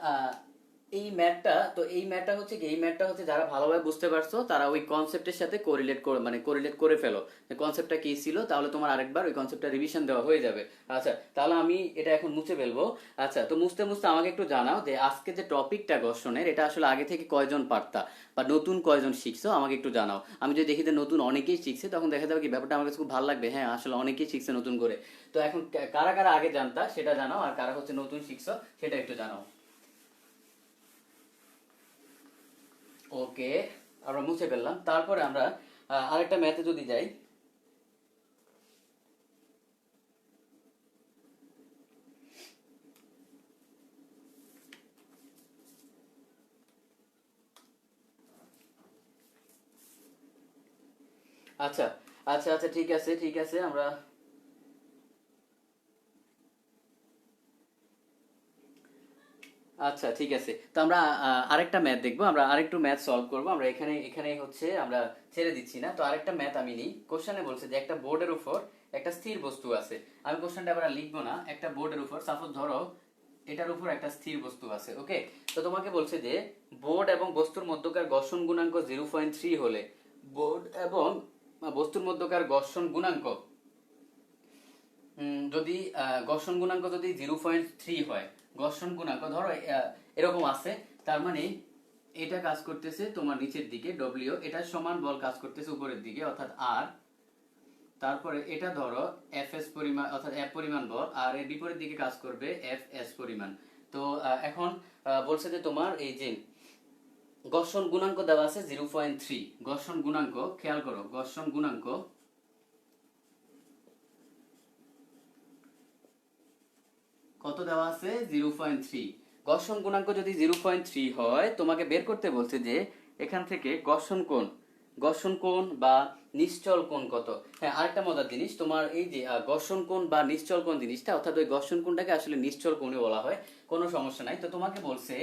এই ম্যাথটা হচ্ছে কি, এই ম্যাথটা হচ্ছে যারা ভালোভাবে বুঝতে পারছো তারা ওই কনসেপ্টের সাথে কোরিলেট করে, মানে কোরিলেট করে ফেলো কনসেপ্টটা কি ছিল, তাহলে তোমার আরেকবার ওই কনসেপ্টটা রিভিশন দেওয়া হয়ে যাবে। আচ্ছা, তাহলে আমি এটা এখন মুছে ফেলবো। আচ্ছা, তো মুছতে মুছতে আমাকে একটু জানাও যে আজকে যে টপিকটা ঘর্ষণের, এটা আসলে আগে থেকে কয়জন পারতা বা নতুন কয়জন শিখছো আমাকে একটু জানাও। আমি যদি দেখি যে নতুন অনেকেই শিখছে, তখন দেখা যাবে কি ব্যাপারটা আমার কাছে খুব ভালো লাগবে, হ্যাঁ আসলে অনেকেই শিখছে নতুন করে। তো এখন কারা কারা আগে জানতা সেটা জানাও, আর কারা হচ্ছে নতুন শিখছো সেটা একটু জানাও। ওকে, আমরা মুছে ফেললাম। তারপরে আমরা আরেকটা ম্যাথে যদি যাই। আচ্ছা আচ্ছা আচ্ছা, ঠিক আছে ঠিক আছে, আমরা আচ্ছা ঠিক আছে। তো আমরা আরেকটা ম্যাথ দেখবো, আমরা আরেকটু ম্যাথ সলভ করবো। আমরা এখানে এখানে হচ্ছে আমরা ছেড়ে দিচ্ছি না। তো আরেকটা ম্যাথ আমি নিই। কোশ্চেনে বলছে যে একটা বোর্ডের উপর একটা স্থির বস্তু আছে। আমি কোশ্চেনটা আবার আর লিখবো না। একটা বোর্ডের উপর, সাপোজ ধরো এটার উপর একটা স্থির বস্তু আছে, ওকে। তো তোমাকে বলছে যে বোর্ড এবং বস্তুর মধ্যকার ঘর্ষণ গুণাঙ্ক 0.3 হলে বোর্ড এবং বস্তুর মধ্যকার ঘর্ষণ গুণাঙ্ক যদি ঘর্ষণ গুণাঙ্ক যদি 0.3 হয়, ঘর্ষণ গুণাঙ্ক ধরো এরকম আছে, তার মানে এটা কাজ করতেছে তোমার নিচের দিকে ডব্লিউ, এটা সমান বল কাজ করতেছে উপরের দিকে অর্থাৎ আর। তারপরে এটা ধরো এফ এস পরিমাণ অর্থাৎ এফ পরিমাণ বল, আর এর বিপরীত দিকে কাজ করবে এফ এস পরিমাণ। তো এখন বলছে যে তোমার এই যে ঘর্ষণ গুণাঙ্ক দেওয়া আছে 0.3, ঘর্ষণ গুণাঙ্ক খেয়াল করো, ঘর্ষণ গুণাঙ্ক কত দেওয়া আছে 0.3। ঘর্ষণ গুণাঙ্ক যদি 0.3 হয়, তোমাকে বের করতে বলছে যে এখান থেকে ঘর্ষণ কোণ বা নিশ্চল কোণ কত। হ্যাঁ, আরেকটা মজার জিনিস, তোমার এই যে ঘর্ষণ কোণ বা নিশ্চল কোণ জিনিসটা, অর্থাৎ ওই ঘর্ষণ কোণটাকে আসলে নিশ্চল কোণে বলা হয়, কোনো সমস্যা নাই। তো তোমাকে বলছে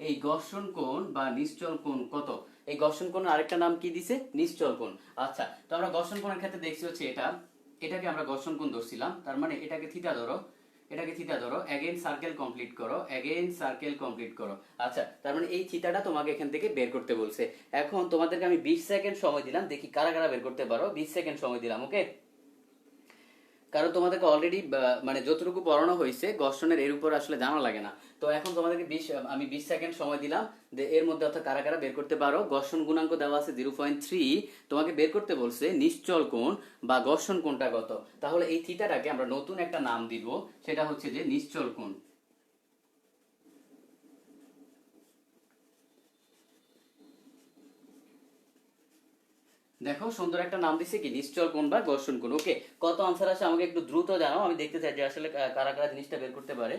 এই ঘর্ষণ কোণ বা নিশ্চল কোণ কত। এই ঘর্ষণ কোণের আরেকটা নাম কি দিছে, নিশ্চল কোণ। আচ্ছা, তো আমরা ঘর্ষণ কোণের ক্ষেত্রে দেখছি হচ্ছে এটাকে আমরা ঘর্ষণ কোণ ধরছিলাম, তার মানে এটাকে থিটা ধরো, এটাকে থিটা ধরো, এগেইন সার্কেল কমপ্লিট করো, এগেইন সার্কেল কমপ্লিট করো। আচ্ছা, তার মানে এই থিটাটা তোমাকে এখান থেকে বের করতে বলছে। এখন তোমাদেরকে আমি 20 সেকেন্ড সময় দিলাম, দেখি কারা কারা বের করতে পারো। 20 সেকেন্ড সময় দিলাম, ওকে। কারণ তোমাদেরকে অলরেডি মানে যতটুকু পড়ানো হয়েছে ঘর্ষণের এর উপর আসলে জানা লাগে না। তো এখন তোমাদেরকে আমি 20 সেকেন্ড সময় দিলাম, যে এর মধ্যে অর্থাৎ কারা কারা বের করতে পারো। ঘর্ষণ গুণাঙ্ক দেওয়া আছে 0.3, তোমাকে বের করতে বলছে নিশ্চল কোণ বা ঘর্ষণ কোণটা কত। তাহলে এই থিটাটাকে আমরা নতুন একটা নাম দিব, সেটা হচ্ছে যে নিশ্চল কোণ। দেখো সুন্দর একটা নাম দিছে কি, নিশ্চল কোণ বা ঘর্ষণ কোণ। ওকে, কত আনসার আসে আমাকে একটু দ্রুত জানাও, আমি দেখতে চাই যে আসলে কারা কারা জিনিসটা বের করতে পারে।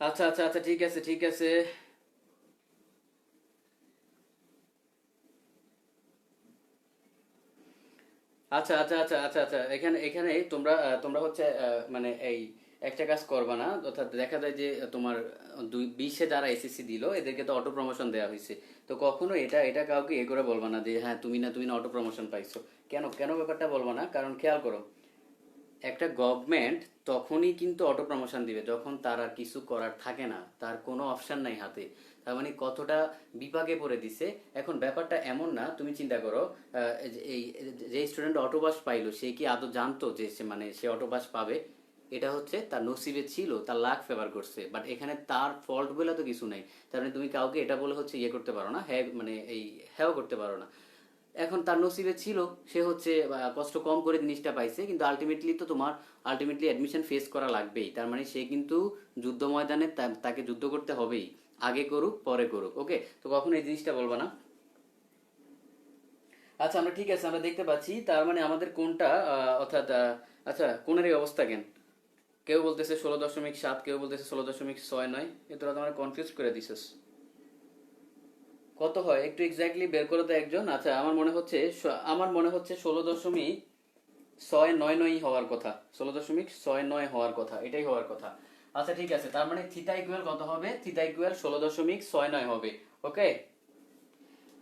আচ্ছা আচ্ছা আচ্ছা, ঠিক আছে ঠিক আছে। আচ্ছা আচ্ছা আচ্ছা আচ্ছা আচ্ছা, এখানে এখানে তোমরা তোমরা হচ্ছে মানে এই একটা কাজ করবা না, অর্থাৎ দেখা যায় যে তোমার 20-এ যারা এসএসসি দিল এদেরকে তো অটো প্রমোশন দেওয়া হয়েছে। তো কখনো এটা এটা কাউকে এ করে বলবা না যে হ্যাঁ তুমি না অটো প্রমোশন পাইছো। কেন কেন ব্যাপারটা বলবা না, কারণ খেয়াল করো, একটা গভর্নমেন্ট তখনই কিন্তু অটো প্রমোশন দিবে যখন তার আর কিছু করার থাকে না, তার কোনো অপশন নাই হাতে। তার মানে কতটা বিপাকে পড়ে দিছে। এখন ব্যাপারটা এমন না, তুমি চিন্তা করো এই যে স্টুডেন্ট অটো পাস পাইলো, সে কি আদৌ জানতো যে সে মানে সে অটো পাস পাবে? এটা হচ্ছে তার নসিবে ছিল, তার লাক ফেভার করছে, বাট এখানে তার ফল্ট বলে তো কিছু নাই। তার মানে তুমি কাউকে এটা বলে হচ্ছে ইয়ে করতে পারো না, হ্যাঁ মানে এই হ্যাঁ করতে পারো না। এখন তার নসিবে ছিল, সে হচ্ছে কষ্ট কম করে জিনিসটা পাইছে, কিন্তু আলটিমেটলি তো তোমার আলটিমেটলি অ্যাডমিশন ফেস করা লাগবেই। তার মানে সে কিন্তু যুদ্ধ ময়দানে তাকে যুদ্ধ করতে হবেই, আগে করুক পরে করুক, ওকে। তো কখনো এই জিনিসটা বলবা না। আচ্ছা, আমরা ঠিক আছে, আমরা দেখতে পাচ্ছি তার মানে আমাদের কোনটা অর্থাৎ আচ্ছা কোনের এই অবস্থা কেন, কেউ বলতেছে 16.7, কেউ বলতেছে 16.69। এ তোরা তোমার কনফিউজ করে দিছিস। কত হয় একটু এক্স্যাক্টলি বের করে তো একজন। আচ্ছা আমার মনে হচ্ছে 16.699 হওয়ার কথা, 16.69 হওয়ার কথা, এটাই হওয়ার কথা। আচ্ছা ঠিক আছে, তার মানে থিটা ইকুয়াল কত হবে? থিটা ইকুয়াল 16.69 হবে। ওকে।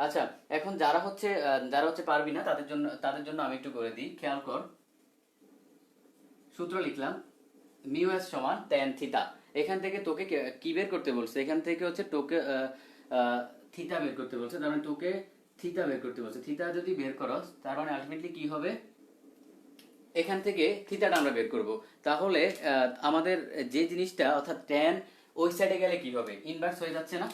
আচ্ছা, এখন যারা হচ্ছে পারবি না তাদের জন্য আমি একটু করে দিই, খেয়াল কর। সূত্র লিখলাম, মিউ এস সমান ট্যান থিটা। এখান থেকে তোকে কি বের করতে বলছে? এখান থেকে হচ্ছে তোকে থিটা বের করতে বলছে, তার মানে তোকে থিটা বের করতে বলছে। থিটা যদি বের করস, তার মানে আলটিমেটলি কি হবে? এখান থেকে থিটাটা আমরা বের করব। তাহলে আমাদের যে জিনিসটা, অর্থাৎ ট্যান ওই সাইডে গেলে কি হবে? ইনভার্স হয়ে যাচ্ছে না?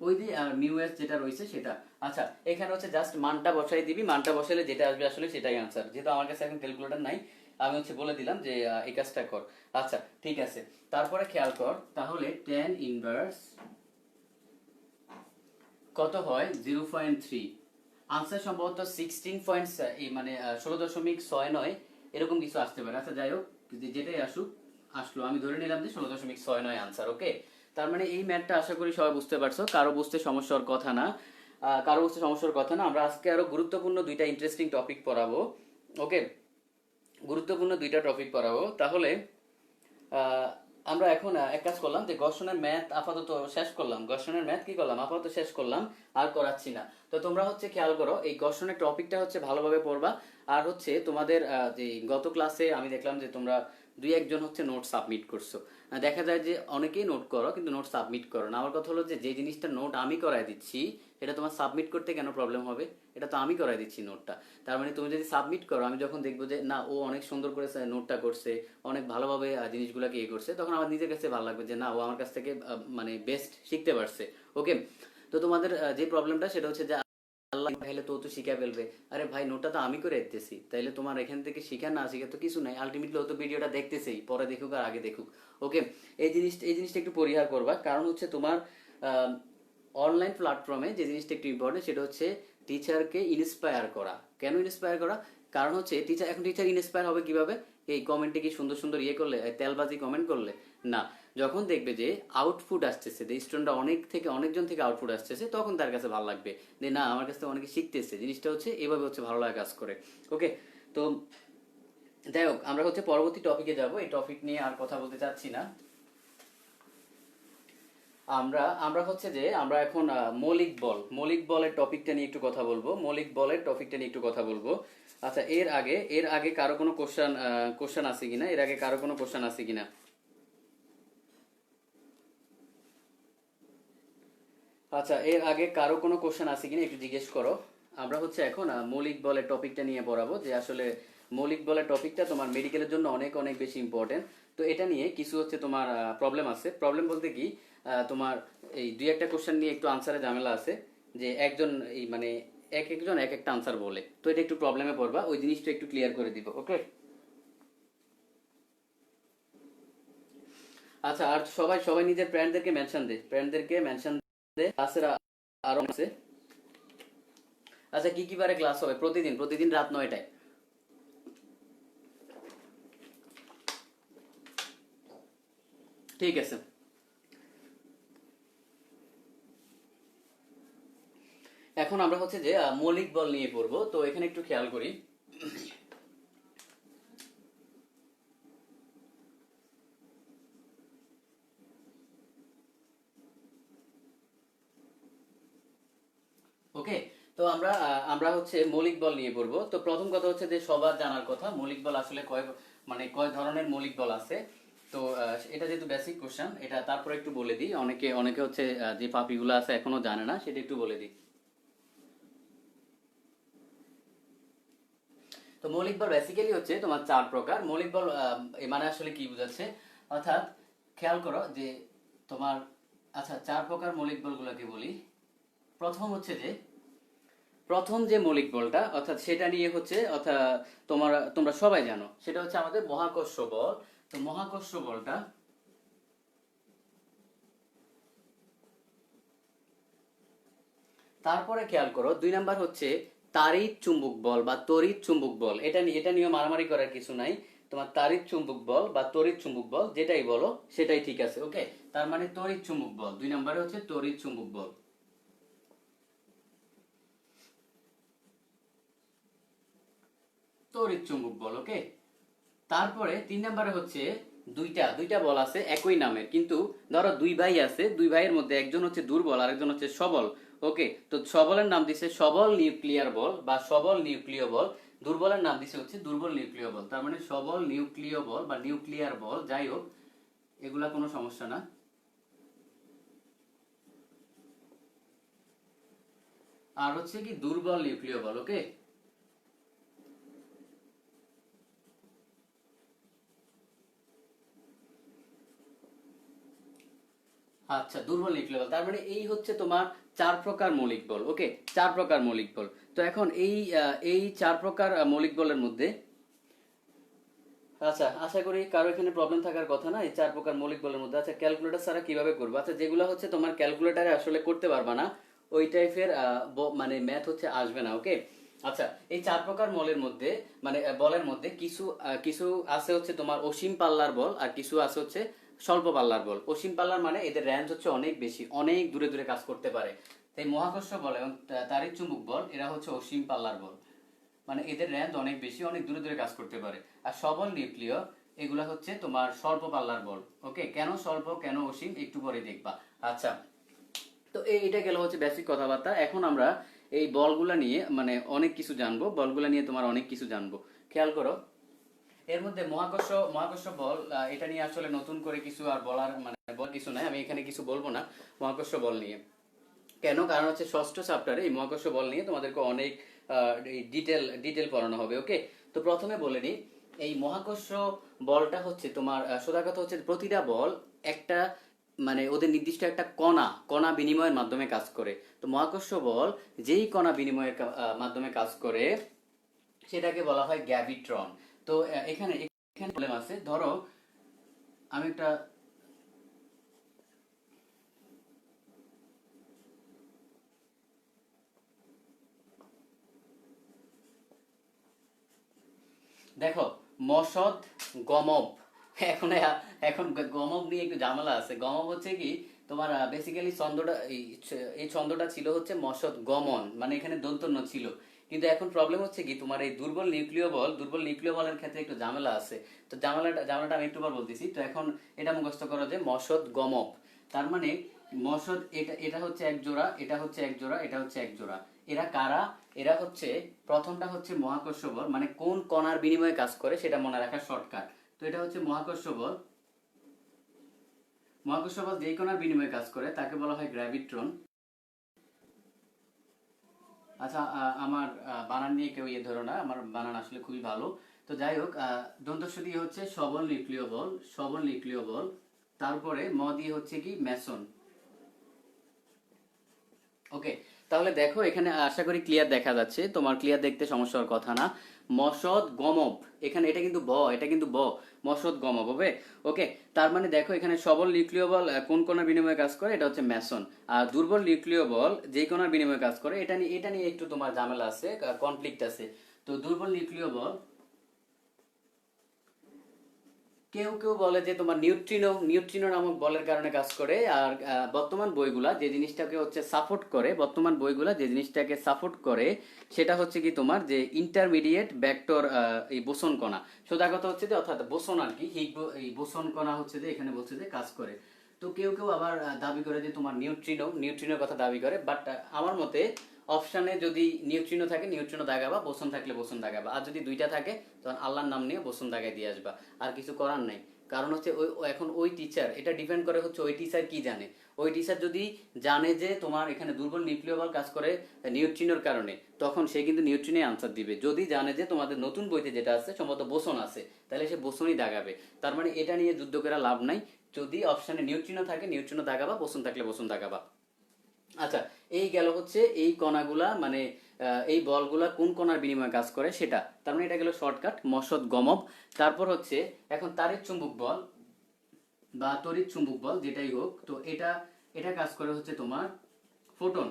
ওই যে মিউ এস যেটা রয়েছে সেটা। আচ্ছা, এখানে হচ্ছে জাস্ট মানটা বসাই দিবি, মানটা বসালে যেটা আসবে আসলে সেটাই আনসার। যেহেতু আমার কাছে এখন ক্যালকুলেটর নাই, আমি হচ্ছে বলে দিলাম যে এই কাজটা কর। আচ্ছা ঠিক আছে, তারপরে খেয়াল কর, তাহলে ট্যান ইনভার্স কত হয়? 0.3। আনসার সম্ভবত 16 মানে 16.69 এরকম কিছু আসতে পারে। আচ্ছা যাই হোক, যেটাই আসুক আসলো, আমি ধরে নিলাম যে 16.69 আনসার। ওকে, তার মানে এই ম্যাথটা আশা করি সবাই বুঝতে পারছো, কারো বুঝতে সমস্যার কথা না। কারো বুঝতে সমস্যার কথা না। আমরা আজকে আরো গুরুত্বপূর্ণ দুইটা ইন্টারেস্টিং টপিক পড়াবো। ওকে, গুরুত্বপূর্ণ দুইটা টপিক পড়াবো। তাহলে আহ, আমরা এখন এক কাজ করলাম, যে গর্ষণের ম্যাথ আপাতত শেষ করলাম, গর্ষণের ম্যাথ কি করলাম, আপাতত শেষ করলাম, আর করাচ্ছি না। তো তোমরা হচ্ছে খেয়াল করো, এই গর্ষণের টপিকটা হচ্ছে ভালোভাবে পড়বা। আর হচ্ছে তোমাদের যে গত ক্লাসে আমি দেখলাম যে তোমরা দুই একজন হচ্ছে নোট সাবমিট করছো। দেখা যায় যে অনেকেই নোট করো কিন্তু নোট সাবমিট করো না। আমার কথা হলো যে যে জিনিসটা নোট আমি করাই দিচ্ছি, এটা তোমার সাবমিট করতে কেন প্রবলেম হবে? এটা তো আমি করাই দিচ্ছি নোটটা। তার মানে তুমি যদি সাবমিট করো, আমি যখন দেখবো যে না ও অনেক সুন্দর করে নোটটা করছে, অনেক ভালোভাবে জিনিসগুলোকে ইয়ে করছে, তখন আমার নিজের কাছে ভালো লাগবে যে না ও আমার কাছ থেকে মানে বেস্ট শিখতে পারছে। ওকে, তো তোমাদের যে প্রবলেমটা সেটা হচ্ছে যে আল্লাহ তাহলে তো শিখা ফেলবে। আরে ভাই, নোটটা তো আমি করে দিতেছি, তাইলে তোমার এখান থেকে শিখা না শিখা তো কিছু নাই। আলটিমেটলি ও তো ভিডিওটা দেখতেছেই, পরে দেখুক আর আগে দেখুক। ওকে, এই জিনিসটা একটু পরিহার করবা। কারণ হচ্ছে তোমার অনলাইন প্ল্যাটফর্মে যে জিনিসটা একটু ইম্পর্টেন্ট, সেটা হচ্ছে টিচারকে ইন্সপায়ার করা। কেন ইন্সপায়ার করা? কারণ হচ্ছে টিচার ইন্সপায়ার হবে কিভাবে? এই কমেন্টে কি সুন্দর সুন্দর ইয়ে করলে, তেলবাজি কমেন্ট করলে না। যখন দেখবে যে আউটপুট আসতেছে, যে স্টুডেন্টরা অনেকজন থেকে আউটপুট আসতেছে, তখন তার কাছে ভালো লাগবে যে না আমার কাছ থেকে অনেকে শিখতেছে। জিনিসটা হচ্ছে এভাবে হচ্ছে ভালো লাগা কাজ করে। ওকে, তো যাই হোক, আমরা হচ্ছে পরবর্তী টপিকে যাব। এই টপিক নিয়ে আর কথা বলতে চাচ্ছি না। আমরা আমরা হচ্ছে যে আমরা এখন মৌলিক বলের টপিকটা নিয়ে একটু কথা বলবো, মৌলিক বলের টপিকটা নিয়ে একটু কথা বলবো। আচ্ছা, এর আগে কারো কোনো কোশ্চেন আছে কিনা? এর আগে কারো কোনো কোশ্চেন আছে কিনা? আচ্ছা, এর আগে কারো কোনো কোশ্চেন আছে কিনা একটু জিজ্ঞেস করো। আমরা হচ্ছে এখন মৌলিক বলের টপিকটা নিয়ে পড়াবো, যে আসলে মৌলিক বলের টপিকটা তোমার মেডিকেলের জন্য অনেক অনেক বেশি ইম্পর্টেন্ট। তো এটা নিয়ে কিছু হচ্ছে তোমার প্রবলেম আছে। প্রবলেম বলতে কি, তোমার এই দুই একটা কোশ্চেন নিয়ে একটু আনসারে ঝামেলা আছে, যে একজন এই মানে এক একজন এক একটা আনসার বলে, তো এটা একটু প্রবলেমে পড়বা। ওই জিনিসটা একটু ক্লিয়ার করে দিব। ওকে। আচ্ছা, আর সবাই সবাই নিজের ফ্রেন্ডদেরকে মেনশন দে ক্লাসের আরো আছে। আচ্ছা, কি কি বারে ক্লাস হবে? প্রতিদিন প্রতিদিন রাত 9টায়। ঠিক আছে, এখন আমরা হচ্ছে যে মৌলিক বল নিয়ে পড়বো। তো এখানে একটু খেয়াল করি। ওকে, তো আমরা হচ্ছে মৌলিক বল নিয়ে পড়বো। তো প্রথম কথা হচ্ছে যে সবার জানার কথা, মৌলিক বল আসলে কয় ধরনের মৌলিক বল আছে। তো এটা যেহেতু বেসিক কোশ্চেন, এটা তারপরে একটু বলে দিই। অনেকে অনেকে হচ্ছে যে পাপিগুলো আছে এখনো জানে না, সেটা একটু বলে দিই। তো মৌলিক বল বেসিক্যালি হচ্ছে তোমার চার প্রকার। মৌলিক বল এ মানে আসলে কি বোঝাচ্ছে, অর্থাৎ খেয়াল করো যে তোমার, আচ্ছা চার প্রকার মৌলিক বলগুলোকে বলি। প্রথম হচ্ছে যে প্রথম যে মৌলিক বলটা, অর্থাৎ সেটা নিয়ে হচ্ছে, অর্থাৎ তোমরা সবাই জানো, সেটা হচ্ছে আমাদের মহাকর্ষ বল। তো মহাকর্ষ বলটা, তারপরে খেয়াল করো 2 নাম্বার হচ্ছে তাড়িৎ চুম্বক বল বা তড়িৎ চুম্বক বল। এটা নিয়ে মারামারি করার কিছু নাই। তোমার তাড়িৎ চুম্বক বল বা তড়িৎ চুম্বক বল যেটাই বলো সেটাই ঠিক আছে। ওকে, তার মানে তড়িৎ চুম্বক বল, 2 নম্বরে হচ্ছে তড়িৎ চুম্বক বল। তড়িৎ চুম্বক বল। ওকে, তারপরে 3 নম্বরে হচ্ছে দুইটা দুইটা বল আছে একই নামের, কিন্তু ধরো দুই ভাই আছে, দুই ভাইয়ের মধ্যে একজন হচ্ছে দুর্বল আর একজন হচ্ছে সবল। ওকে, তো সবলের নাম দিছে সবল নিউক্লিয়ার বল বা সবল নিউক্লিয় বল, দুর্বলের নাম দিছে হচ্ছে দুর্বল নিউক্লিয় বল। তার মানে সবল নিউক্লিয় বল বা নিউক্লিয়ার বল, যাই হোক এগুলা কোনো সমস্যা না। আর হচ্ছে কি দুর্বল নিউক্লিয় বল। ওকে, আচ্ছা দুর্বল নিউক্লিয় বল, তার মানে এই হচ্ছে তোমার 4 প্রকার মৌলিক বল। ওকে, 4 প্রকার মৌলিক বল। তো এখন এই 4 প্রকার মৌলিক বলের মধ্যে, আচ্ছা আশা করি কারো এখানে প্রবলেম থাকার কথা না এই 4 প্রকার মৌলিক বলের মধ্যে। আচ্ছা ক্যালকুলেটর ছাড়া কিভাবে করবো? আচ্ছা যেগুলো হচ্ছে তোমার ক্যালকুলেটারে আসলে করতে পারবা না, ওই টাইপের মানে ম্যাথ হচ্ছে আসবে না। ওকে, আচ্ছা এই 4 প্রকার মৌলের মধ্যে মানে বলের মধ্যে কিছু কিছু আছে হচ্ছে তোমার অসীম পাল্লার বল আর কিছু আছে হচ্ছে স্বল্প পাল্লার বল। অসীম পাল্লার মানে এদের রেঞ্জ হচ্ছে অনেক বেশি, অনেক দূরে দূরে কাজ করতে পারে। তাই মহাকর্ষ বল এবং তাড়িৎ চুম্বক বল এরা হচ্ছে অসীম পাল্লার বল, মানে এদের রেঞ্জ অনেক বেশি, অনেক দূরে দূরে কাজ করতে পারে। আর সবল নিউক্লিয় এগুলা হচ্ছে তোমার স্বল্প পাল্লার বল। ওকে, কেন স্বল্প কেন অসীম একটু পরে দেখবা। আচ্ছা, তো এটা গেল হচ্ছে বেসিক কথাবার্তা। এখন আমরা এই বলগুলা নিয়ে মানে অনেক কিছু জানবো, বলগুলা নিয়ে তোমার অনেক কিছু জানবো। খেয়াল করো, এর মধ্যে মহাকর্ষ মহাকর্ষ বল, এটা নিয়ে আসলে নতুন করে কিছু আর বলার মানে বল কিছু নাই, আমি এখানে কিছু বলবো না মহাকর্ষ বল নিয়ে। কেন? কারণ হচ্ছে ষষ্ঠ চ্যাপ্টারে এই মহাকর্ষ বল নিয়ে তোমাদেরকে অনেক ডিটেল পড়ানো হবে। ওকে, তো প্রথমে বলে নিই, এই মহাকর্ষ বলটা হচ্ছে তোমার সোজা কথা হচ্ছে প্রতিটা বল একটা মানে ওদের নির্দিষ্ট একটা কণা কণা বিনিময়ের মাধ্যমে কাজ করে। তো মহাকর্ষ বল যেই কণা বিনিময়ের মাধ্যমে কাজ করে সেটাকে বলা হয় গ্র্যাভিট্রন। তো এখানে এখানে প্রবলেম আছে। ধরো আমি একটা, দেখো মসদ গমব, এখন এখন গমব নিয়ে একটু ঝামেলা আছে। গমব হচ্ছে কি তোমার বেসিক্যালি ছন্দটা এই ছন্দটা ছিল হচ্ছে মসদ গমন, মানে এখানে দন্তন্য ছিল। কিন্তু এখন প্রবলেম হচ্ছে কি তোমার এই দুর্বল নিউক্লিয় বলের ক্ষেত্রে একটু ঝামেলা আছে। তো ঝামেলাটা আমি একটু পর বলতেছি। তো এখন এটা মুখস্থ করো যে মসদ গমব, তার মানে মসদ এটা এটা হচ্ছে এক জোড়া, এটা হচ্ছে এক জোড়া, এটা হচ্ছে এক জোড়া। এরা কারা? এরা হচ্ছে প্রথমটা হচ্ছে মহাকর্ষ বল, মানে কোন কণার বিনিময়ে কাজ করে সেটা মনে রাখার শর্টকাট। তো এটা হচ্ছে মহাকর্ষ বল। মহাকর্ষ বল যেই কণার বিনিময়ে কাজ করে তাকে বলা হয় গ্র্যাভিট্রন। আচ্ছা আমার বানান নিয়ে কেউ ইয়ে ধরো না, আমার বানান আসলে খুবই ভালো। তো যাই হোক, দন্তস্ব দিয়ে হচ্ছে সবল নিউক্লিয় বল, সবল নিউক্লিয় বল। তারপরে ম দিয়ে হচ্ছে কি মেসন। ওকে, তাহলে দেখো এখানে আশা করি ক্লিয়ার দেখা যাচ্ছে, তোমার ক্লিয়ার দেখতে সমস্যা হওয়ার কথা না। মসদ গমব, এখানে এটা কিন্তু এটা কিন্তু মসদ গমব হবে। ওকে, তার মানে দেখো এখানে সবল নিউক্লিয় বল কোন কোণার বিনিময়ে কাজ করে, এটা হচ্ছে মেসন। আর দুর্বল নিউক্লিয় বল যে কোণার বিনিময়ে কাজ করে, এটা নিয়ে একটু তোমার ঝামেলা আছে, কনফ্লিক্ট আছে। তো দুর্বল নিউক্লিয় বল, কেউ কেউ বলে যে তোমার নিউট্রিনো নামক বলের কারণে কাজ করে। আর বর্তমান বইগুলা যে জিনিসটাকে সাপোর্ট করে সেটা হচ্ছে কি তোমার যে ইন্টারমিডিয়েট ভেক্টর এই বোসন কণা। সোজা কথা হচ্ছে যে অর্থাৎ বোসন আর কি, এই বোসন কণা হচ্ছে যে এখানে বলছে যে কাজ করে। তো কেউ কেউ আবার দাবি করে যে তোমার নিউট্রিনোর কথা দাবি করে, বাট আমার মতে অপশানে যদি নিউট্রিনো থাকে নিউট্রিনো দাগাবা, বোসন থাকলে বোসন দাগাবা, আর যদি দুইটা থাকে তখন আল্লাহর নাম নিয়ে বোসন দাগাই দিয়ে আসবা, আর কিছু করার নাই। কারণ হচ্ছে এখন ওই টিচার, এটা ডিপেন্ড করে হচ্ছে ওই টিচার কি জানে। ওই টিচার যদি জানে যে তোমার এখানে দুর্বল নিউক্লিয় বল কাজ করে নিউট্রিনোর কারণে, তখন সে কিন্তু নিউট্রিনে আনসার দিবে। যদি জানে যে তোমাদের নতুন বইতে যেটা আছে সম্ভবত বোসন আছে, তাহলে সে বোসনই দাগাবে। তার মানে এটা নিয়ে যুদ্ধ করে লাভ নাই। যদি অপশানে নিউট্রিনো থাকে নিউট্রিনো দাগাবা, বোসন থাকলে বোসন দাগাবা। আচ্ছা, এই গেল হচ্ছে এই কণাগুলা মানে এই বলগুলা কোন কণার বিনিময়ে কাজ করে সেটা। তার মানে এটা গেল শর্টকাট মসদ গমব। তারপর হচ্ছে এখন তাড়িৎ চুম্বক বল বা তড়িৎ চুম্বক বল যেটাই হোক, তো এটা এটা কাজ করে হচ্ছে তোমার ফোটন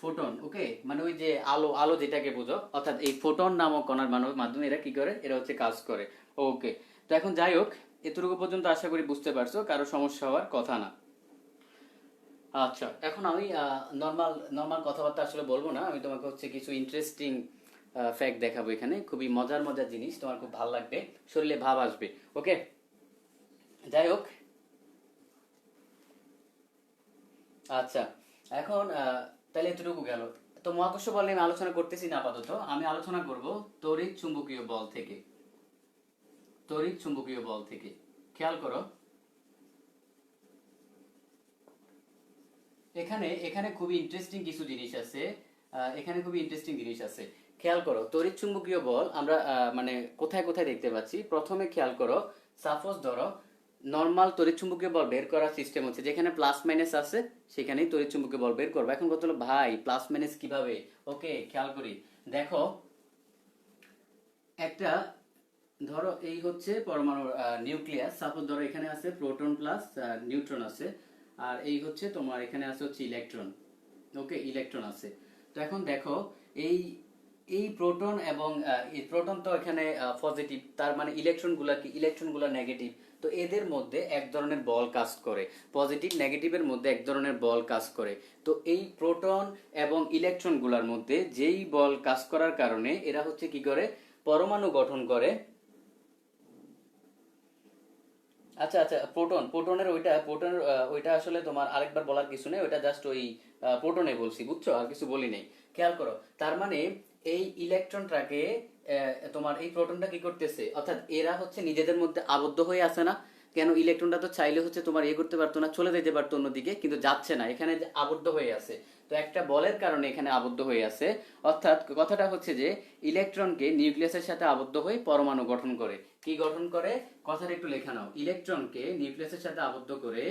ফোটন, ওকে, মানে ওই যে আলো, আলো যেটাকে বোঝো, অর্থাৎ এই ফোটন নামক কণার মাধ্যমে এরা কি করে, এরা হচ্ছে কাজ করে। ওকে, তো এখন যাই হোক, এতটুকু পর্যন্ত আশা করি বুঝতে পারছো, কারো সমস্যা হওয়ার কথা না। আচ্ছা, এখন আমি নর্মাল নর্মাল কথাবার্তা আসলে বলবো না, আমি তোমাকে হচ্ছে কিছু ইন্টারেস্টিং ফ্যাক্ট দেখাবো এখানে, খুবই মজার মজার জিনিস, তোমার খুব ভালো লাগবে, শরীরে ভাব আসবে। ওকে, যাই হোক, আচ্ছা, এখন তাহলে এতটুকু গেল। তো মহাকর্ষ বল নিয়ে আমি আলোচনা করতেছি না আপাতত, আমি আলোচনা করব তড়িৎ চুম্বকীয় বল থেকে। তড়িৎ চুম্বকীয় বল থেকে খেয়াল করো, এখানে এখানে খুবই ইন্টারেস্টিং কিছু জিনিস আছে। এখানে খুবই ইন্টারেস্টিং জিনিস আছে, খেয়াল করো। তড়িৎ চুম্বকীয় বল আমরা মানে কোথায় কোথায় দেখতে পাচ্ছি, প্রথমে খেয়াল করো, সাপোজ ধরো নর্মাল তড়িৎ চুম্বকীয় বল বের করার সিস্টেম হচ্ছে যেখানে প্লাস মাইনাস আছে সেখানেই তড়িৎ চুম্বকীয় বল বের করবো। এখন কত হলো ভাই, প্লাস মাইনাস কিভাবে? ওকে, খেয়াল করি, দেখো, একটা ধরো এই হচ্ছে পরমাণুর নিউক্লিয়াস, সাপোজ ধরো এখানে আছে প্রোটন প্লাস নিউট্রন আছে, আর এই হচ্ছে তোমার এখানে আছে হচ্ছে ইলেকট্রন। ওকে, ইলেকট্রন আছে। তো এখন দেখো, এই এই প্রোটন এবং এই প্রোটন তো এখানে পজিটিভ, তার মানে ইলেকট্রন গুলা কি, ইলেকট্রন গুলা নেগেটিভ। তো এদের মধ্যে এক ধরনের বল কাজ করে, পজিটিভ নেগেটিভের মধ্যে এক ধরনের বল কাজ করে। তো এই প্রোটন এবং ইলেকট্রন গুলার মধ্যে যেই বল কাজ করার কারণে এরা হচ্ছে কি করে, পরমাণু গঠন করে। আচ্ছা আচ্ছা, প্রোটনের ওইটা, প্রোটনের ওইটা আসলে তোমার আরেকবার বলার কিছু নেই, ওইটা জাস্ট ওই প্রোটনে বলছি, বুঝছো, আর কিছু বলি নাই। খেয়াল করো, তার মানে এই ইলেকট্রনটাকে তোমার এই প্রোটনটা কি করতেছে, অর্থাৎ এরা হচ্ছে নিজেদের মধ্যে আবদ্ধ হয়ে আছে না? কেন, ইলেকট্রনটা তো চাইলে হচ্ছে তোমার ইয়ে করতে পারতো না, চলে যেতে পারতো অন্যদিকে, কিন্তু যাচ্ছে না, এখানে যে আবদ্ধ হয়ে আছে। তো একটা বলের কারণে এখানে আবদ্ধ হয়ে আছে, অর্থাৎ কথাটা হচ্ছে যে ইলেকট্রনকে নিউক্লিয়াসের সাথে আবদ্ধ হয়ে পরমাণু গঠন করে। কি গঠন করে, কথাটা একটু লেখা নাও, ইলেকট্রনকে নিউক্লিয়াসের সাথে আবদ্ধ করে।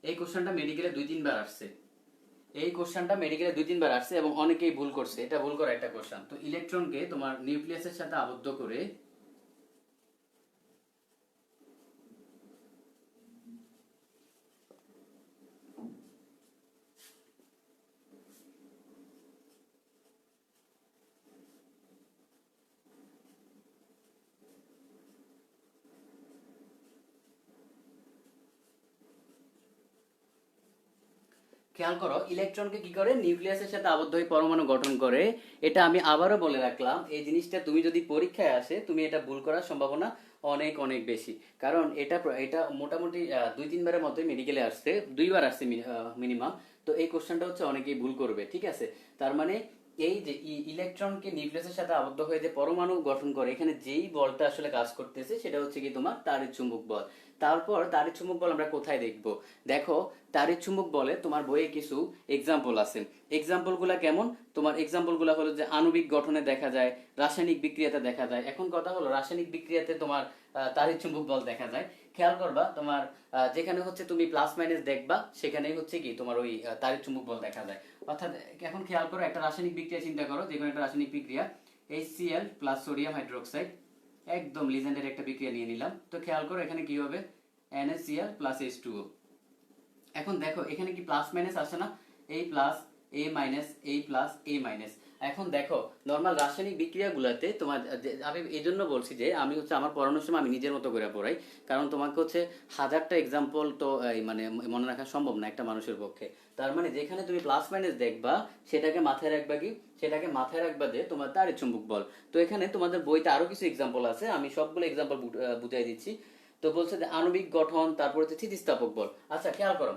এই কোশ্চেনটা মেডিকেলে 2-3 বার আসছে, এই কোশ্চেনটা মেডিকেলে 2-3 বার আসছে এবং অনেকেই ভুল করছে, এটা ভুল করা একটা কোশ্চেন। তো ইলেকট্রনকে তোমার নিউক্লিয়াসের সাথে আবদ্ধ করে, খেয়াল করো, ইলেকট্রনকে কি করে, নিউক্লিয়াসের সাথে আবদ্ধ হয়ে পরমাণু গঠন করে। এটা আমি আবারও বলে রাখলাম, এই জিনিসটা তুমি যদি পরীক্ষায় আসে তুমি এটা ভুল করার সম্ভাবনা অনেক অনেক বেশি, কারণ এটা এটা মোটামুটি 2-3 বারের মতোই মেডিকেলে আসছে, 2 বার আসছে মিনিমাম। তো এই কোশ্চেনটা হচ্ছে অনেকেই ভুল করবে, ঠিক আছে? তার মানে এই যে ইলেকট্রনকে নিউক্লিয়াসের সাথে আবদ্ধ হয়ে যে পরমাণু গঠন করে, এখানে যেই বলটা আসলে কাজ করতেছে সেটা হচ্ছে কি তোমার তাড়িৎ চুম্বক বল। তারপর তাড়িৎ চুম্বক বল আমরা কোথায় দেখবো, দেখো, তাড়িৎ চুম্বক বলে তোমার বইয়ে কিছু এক্সাম্পল আছে। এক্সাম্পল গুলা কেমন, তোমার এক্সাম্পল গুলা হলো যে আণবিক গঠনে দেখা যায়, রাসায়নিক বিক্রিয়াতে দেখা যায়। এখন কথা হলো রাসায়নিক বিক্রিয়াতে তোমার তাড়িৎ চুম্বক বল দেখা যায়। খেয়াল করবা, তোমার যেখানে হচ্ছে তুমি প্লাস মাইনাস দেখবা সেখানেই হচ্ছে কি তোমার ওই তাড়িৎ চুম্বক বল দেখা যায়। অর্থাৎ এখন খেয়াল করো, একটা রাসায়নিক বিক্রিয়া চিন্তা করো, যে কোনো একটা রাসায়নিক বিক্রিয়া, HCl প্লাস সোডিয়াম হাইড্রোক্সাইড, একদম লিজেন্ডের একটা বিক্রিয়া নিয়ে নিলাম। তো খেয়াল করো এখানে কি হবে, NaCl প্লাস H2O। এখন দেখো এখানে কি প্লাস মাইনাস আসে না, এই প্লাস, এ মাইনাস, এই প্লাস, এ মাইনাস। এখন দেখো নর্মাল রাসায়নিক বিক্রিয়াগুলোতে তোমার আমি এই জন্য বলছি যে আমি হচ্ছে আমার পড়ানোর সময় আমি নিজের মতো করে পড়াই, কারণ তোমাকে হচ্ছে হাজারটা এক্সাম্পল তো এই মানে মনে রাখা সম্ভব না একটা মানুষের পক্ষে। তার মানে যেখানে তুমি প্লাস মাইনাস দেখবা সেটাকে মাথায় রাখবা কি, সেটাকে মাথায় রাখবা যে তোমার তাড়িৎ চুম্বক বল। তো এখানে তোমাদের বইতে আরো কিছু এক্সাম্পল আছে, আমি সবগুলো এক্সাম্পল বুঝাই দিচ্ছি। তো বলছে যে আণবিক গঠন, তারপর হচ্ছে স্থিতিস্থাপক বল। আচ্ছা, খেয়াল করো,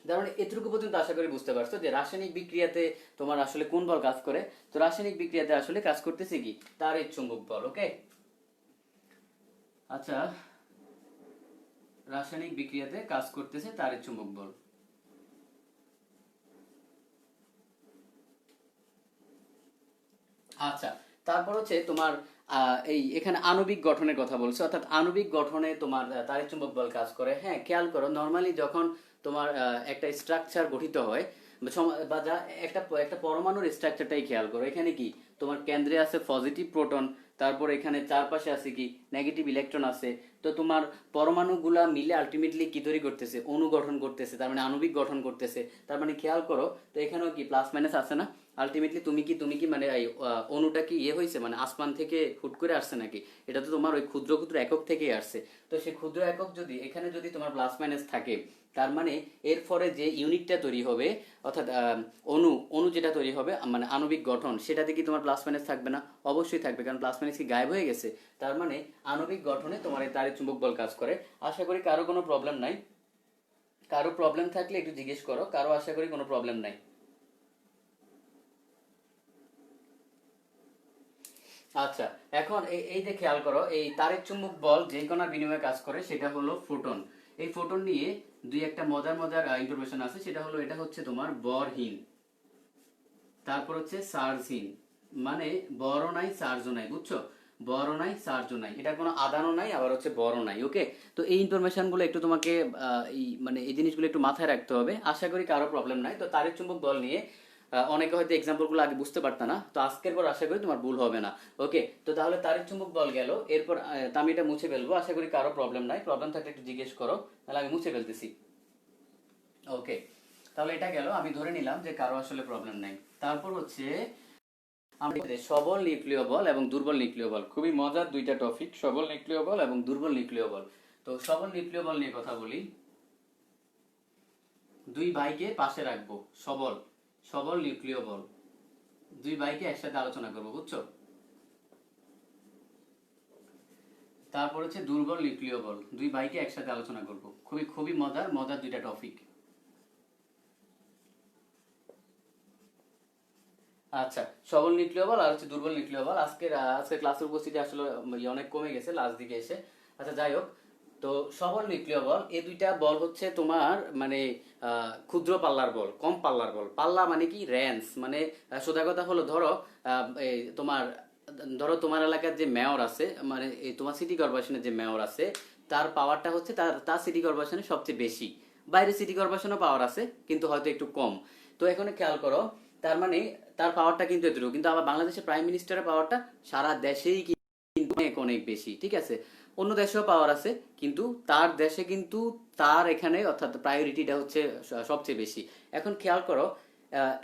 তার মানে এতটুকু পর্যন্ত আশা করি বুঝতে পারছো যে রাসায়নিক বিক্রিয়াতে তোমার আসলে কোন বল কাজ করে। তো রাসায়নিক বিক্রিয়াতে আসলে কাজ করতেছে কি, তাড়িৎ চুম্বক বল। ওকে, আচ্ছা, রাসায়নিক বিক্রিয়াতে কাজ করতেছে তাড়িৎ চুম্বক বল। আচ্ছা, তারপর হচ্ছে তোমার এই এখানে আণবিক গঠনের কথা বলছে, অর্থাৎ আণবিক গঠনে তোমার তাড়িৎ চুম্বক বল কাজ করে। হ্যাঁ, খেয়াল করো, নর্মালি যখন তোমার একটা স্ট্রাকচার গঠিত হয় বা বা যা একটা একটা পরমাণুর স্ট্রাকচারটাই খেয়াল করো, এখানে কি তোমার কেন্দ্রে আছে পজিটিভ প্রোটন, তারপর এখানে চারপাশে আছে কি নেগেটিভ ইলেকট্রন আছে, তো তোমার পরমাণুগুলা মিলে আলটিমেটলি কি তৈরি করতেছে, অণু গঠন করতেছে, তার মানে আণবিক গঠন করতেছে। তার মানে খেয়াল করো, তো এখানেও কি প্লাস মাইনাস আছে না? আলটিমেটলি তুমি কি মানে এই অণুটা কি ইয়ে হয়েছে, মানে আসমান থেকে হুট করে আসছে নাকি? এটা তো তোমার ওই ক্ষুদ্র ক্ষুদ্র একক থেকেই আসছে। তো সেই ক্ষুদ্র একক যদি এখানে যদি তোমার প্লাস মাইনাস থাকে, তার মানে এর ফলে যে ইউনিটটা তৈরি হবে, অর্থাৎ অণু অণু যেটা তৈরি হবে মানে আণবিক গঠন, সেটাতে কি তোমার প্লাস মাইনাস থাকবে না? অবশ্যই থাকবে, কারণ প্লাস মাইনাস কি গায়েব হয়ে গেছে? তার মানে আণবিক গঠনে তোমার এই তাড়িৎ চুম্বক বল কাজ করে। আশা করি কারো কোনো প্রবলেম নাই। কারো প্রবলেম থাকলে একটু জিজ্ঞেস করো, কারো আশা করি কোনো প্রবলেম নাই। আচ্ছা, এখন এই যে খেয়াল করো, এই তারের চুম্বক বল যে কণার বিনিময়ে কাজ করে সেটা হলো ফোটন। এই ফোটন নিয়ে দুই একটা মজার মজার ইনফরমেশন আছে, সেটা হলো এটা হচ্ছে তোমার বরহীন, তারপর হচ্ছে চার্জহীন, মানে বড় নাই চার্জও নাই, বুঝছো? বড় নাই চার্জও নাই, এটা কোনো আদানও নাই, আবার হচ্ছে বড় নাই। ওকে, তো এই ইনফরমেশন গুলো একটু তোমাকে এই মানে এই জিনিসগুলো একটু মাথায় রাখতে হবে। আশা করি কারো প্রবলেম নাই। তো তারের চুম্বক বল নিয়ে অনেকে হয়তো এক্সাম্পল গুলো আগে বুঝতে পারতা না, তো আজকের পর আশা করি তোমার ভুল হবে না। ওকে, তো তাহলে তারের চুম্বক বল গেল, এরপর তো আমি এটা মুছে ফেলবো। আশা করি কারো প্রবলেম নাই, প্রবলেম থাকলে একটু জিজ্ঞেস করো, তাহলে আমি মুছে ফেলতেছি। ওকে, তাহলে এটা গেল, আমি ধরে নিলাম যে কারো আসলে প্রবলেম নাই। তারপর হচ্ছে আমরা সবল নিউক্লিয় বল এবং দুর্বল নিউক্লিয় বল, খুবই মজার দুইটা টপিক, সবল নিউক্লিয় বল এবং দুর্বল নিউক্লিয় বল। তো সবল নিউক্লিয় বল নিয়ে কথা বলি। দুই ভাইকে পাশে রাখবো, সবল সবল নিউক্লিয় বল, দুই ভাইকে একসাথে আলোচনা করবো, বুঝছো? তারপর হচ্ছে দুর্বল নিউক্লিয় বল, দুই ভাইকে একসাথে আলোচনা করবো, খুবই খুবই মজার মজার দুইটা টপিক। আচ্ছা, সবল নিউক্লিয় বল আর হচ্ছে দুর্বল নিউক্লিয় বল। আজকে ক্লাসের উপস্থিতি আসলে অনেক কমে গেছে লাস্ট দিকে এসে। আচ্ছা, যাই হোক, তো সবল নিউক্লিয় বল, এই দুইটা বল হচ্ছে তোমার মানে ক্ষুদ্র পাল্লার বল, কম পাল্লার বল। পাল্লা মানে কি, রেঞ্জ মানে সোজা কথা হলো, এই তোমার ধরো তোমার এলাকার যে মেয়র আছে, মানে এই তোমার সিটি কর্পোরেশনের যে মেয়র আছে, তার পাওয়ারটা হচ্ছে তার তার সিটি কর্পোরেশনের সবচেয়ে বেশি। বাইরে সিটি কর্পোরেশনও পাওয়ার আছে, কিন্তু হয়তো একটু কম। তো এখানে খেয়াল করো, তার মানে তার পাওয়ারটা কিন্তু এতটুকু, কিন্তু আবার বাংলাদেশের প্রাইম মিনিস্টারের পাওয়ারটা সারা দেশেই কিন্তু অনেক অনেক বেশি, ঠিক আছে? অন্য দেশেও পাওয়ার আছে, কিন্তু তার দেশে কিন্তু তার এখানে অর্থাৎ প্রায়োরিটিটা হচ্ছে সবচেয়ে বেশি। এখন খেয়াল করো,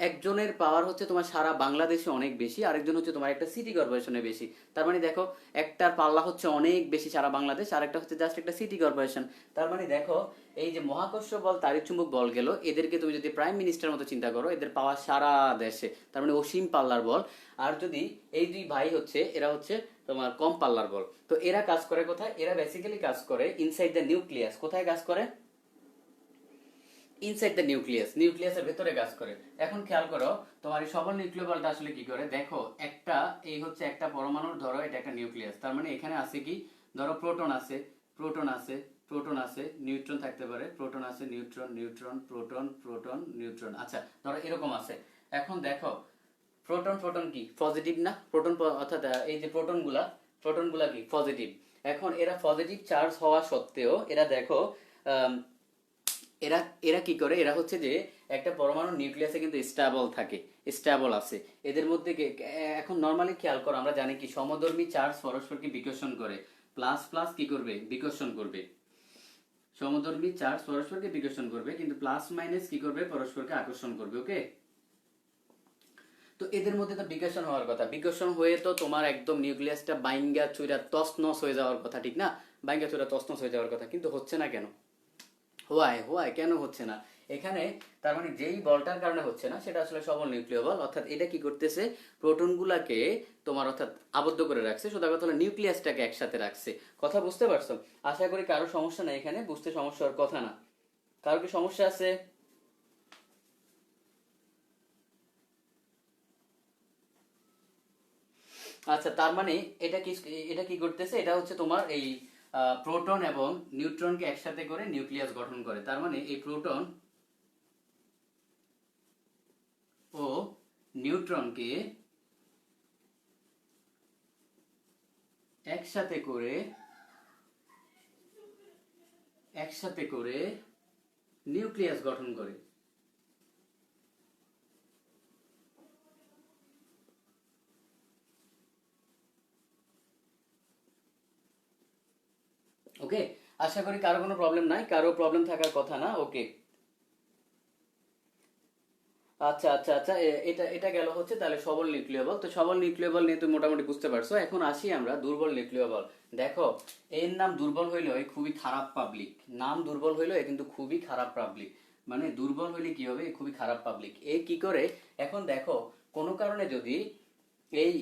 একজনের পাওয়ার হচ্ছে তোমার সারা বাংলাদেশে অনেক বেশি, আরেকজন হচ্ছে তোমার একটা সিটি কর্পোরেশনে বেশি। তার মানে দেখো, একটার পাল্লা হচ্ছে অনেক বেশি সারা বাংলাদেশ, আর একটা হচ্ছে জাস্ট একটা সিটি কর্পোরেশন। তার মানে দেখো, এই যে মহাকর্ষ বল, তাড়িৎ-চুম্বক বল গেল, এদেরকে তুমি যদি প্রাইম মিনিস্টার মতো চিন্তা করো, এদের পাওয়ার সারা দেশে, তার মানে অসীম পাল্লার বল। আর যদি এই দুই ভাই হচ্ছে, এরা হচ্ছে তোমার কম পাল্লার বল। তো এরা কাজ করে কোথায়? এরা বেসিক্যালি কাজ করে ইনসাইড দ্য নিউক্লিয়াস। কোথায় কাজ করে? ইনসাইড দ্য নিউক্লিয়াস, নিউক্লিয়াসের ভেতরে কাজ করে। এখন খেয়াল করো, তোমার এই সবল নিউক্লিয় বলটা আসলে কি করে, দেখো একটা, এই হচ্ছে একটা পরমাণুর, ধরো এটা একটা নিউক্লিয়াস, তার মানে এখানে আছে কি, ধরো প্রোটন আছে, প্রোটন আছে, প্রোটন আছে, নিউট্রন থাকতে পারে, প্রোটন আছে, neutron, neutron, proton, proton, neutron. আচ্ছা, ধরো এরকম আছে। এখন দেখো, প্রোটন প্রোটন কি পজিটিভ না? অর্থাৎ এই যে প্রোটনগুলা কি পজিটিভ। এখন এরা পজিটিভ চার্জ হওয়া সত্ত্বেও এরা দেখো, আম, এরা এরা কি করে, এরা হচ্ছে যে একটা পরমাণু নিউক্লিয়াসে কিন্তু স্টেবল থাকে, স্টেবল আছে এদের মধ্যে এখন নর্মালি খেয়াল করো, আমরা জানি কি সমধর্মী চার্জ পরস্পরকে বিকর্ষণ করে, প্লাস প্লাস কি করবে, বিকর্ষণ করবে। সমধর্মী চার্জ পরস্পরকে বিকর্ষণ করবে, কিন্তু প্লাস মাইনাস কি করবে, পরস্পরকে আকর্ষণ করবে। ওকে, তো এদের মধ্যে তো বিকর্ষণ হওয়ার কথা, বিকর্ষণ হয়ে তো তোমার একদম নিউক্লিয়াসটা বাইঙ্গা চুইরা তছনছ হয়ে যাওয়ার কথা, ঠিক না? বাইঙ্গা চুইরা তছনছ হয়ে যাওয়ার কথা, কিন্তু হচ্ছে না কেন? হোয়াই হোয়াই কেন হচ্ছে না এখানে? তার মানে যেই বলটার কারণে হচ্ছে না সেটা আসলে সবল নিউক্লিয় বল। অর্থাৎ এটা কি করতেছে, প্রোটনগুলাকে তোমার অর্থাৎ আবদ্ধ করে রাখছে, সোজা কথা হলো নিউক্লিয়াসটাকে একসাথে রাখছে। কথা বুঝতে পারছো? আশা করি কারো সমস্যা নাই এখানে, বুঝতে সমস্যা হওয়ার কথা না। কারো কি সমস্যা আছে? আচ্ছা, তার মানে এটা কি করতেছে, এটা হচ্ছে তোমার এই প্রোটন এবং নিউট্রনকে একসাথে করে নিউক্লিয়াস গঠন করে। তার মানে এই প্রোটন ও নিউট্রনকে একসাথে করে একসাথে করে নিউক্লিয়াস গঠন করে। ওকে, ওকে, আশা করি কারো কোনো প্রবলেম নাই, কারো প্রবলেম থাকার কথা না। ওকে, আচ্ছা আচ্ছা আচ্ছা, এটা এটা গেল হচ্ছে তাহলে সবল নিউক্লিয় বল। তো সবল নিউক্লিয় বল নিয়ে তুমি মোটামুটি বুঝতে পারছো। এখন আসি আমরা দুর্বল নিউক্লিয় বল। দেখো, এর নাম দুর্বল হইলো এ খুবই খারাপ পাবলিক, নাম দুর্বল হইলো এ কিন্তু খুবই খারাপ পাবলিক। মানে দুর্বল হইলে কি হবে, এ খুবই খারাপ পাবলিক। এ কি করে, এখন দেখো, কোনো কারণে যদি এই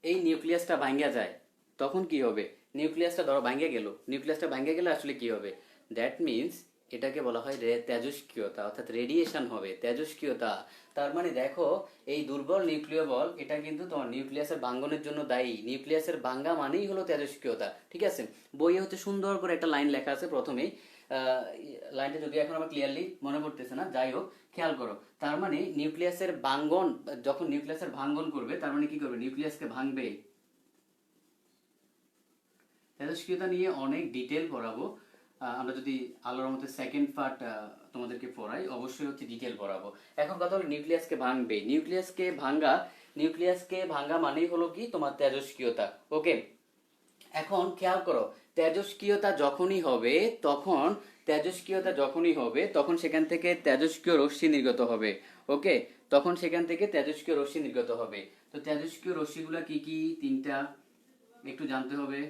এই নিউক্লিয়াসটা ভাঙ্গা যায় তখন কি হবে? নিউক্লিয়াসটা ধরো ভাঙ্গে গেল, নিউক্লিয়াসটা ভাঙ্গে গেলে আসলে কি হবে? দ্যাট মিন্স এটাকে বলা হয় তেজস্ক্রিয়তা, অর্থাৎ রেডিয়েশন হবে, তেজস্ক্রিয়তা। তার মানে দেখো, এই দুর্বল নিউক্লিয় বল এটা কিন্তু তোমার নিউক্লিয়াসের ভাঙ্গনের জন্য দায়ী। নিউক্লিয়াসের ভাঙ্গা মানেই হলো তেজস্ক্রিয়তা, ঠিক আছে? বইয়ে হচ্ছে সুন্দর করে একটা লাইন লেখা আছে প্রথমেই। লাইনটা যদি এখন আমার ক্লিয়ারলি মনে পড়তেছে না, যাই হোক, খেয়াল করো। তার মানে নিউক্লিয়াসের ভাঙ্গন, যখন নিউক্লিয়াসের ভাঙ্গন করবে তার মানে কি করবে? নিউক্লিয়াসকে ভাঙবে। তেজস্ক্রিয়তা নিয়ে অনেক ডিটেল পড়াবো। আমরা যদি আল্লাহর মধ্যে সেকেন্ড পার্ট তোমাদেরকে পড়াই, অবশ্যই হচ্ছে ডিটেল পড়াবো। এখন কথা হলো নিউক্লিয়াসকে ভাঙবে, নিউক্লিয়াসকে ভাঙা মানেই হলো কি তোমার তেজস্ক্রিয়তা। ওকে, এখন খেয়াল করো, তেজস্ক্রিয়তা যখনই হবে তখন সেখান থেকে তেজস্ক্রিয় রশ্মি নির্গত হবে। ওকে, তখন সেখান থেকে তেজস্ক্রিয় রশ্মি নির্গত হবে। তো তেজস্ক্রিয় রশ্মিগুলা কি কি, তিনটা একটু জানতে হবে।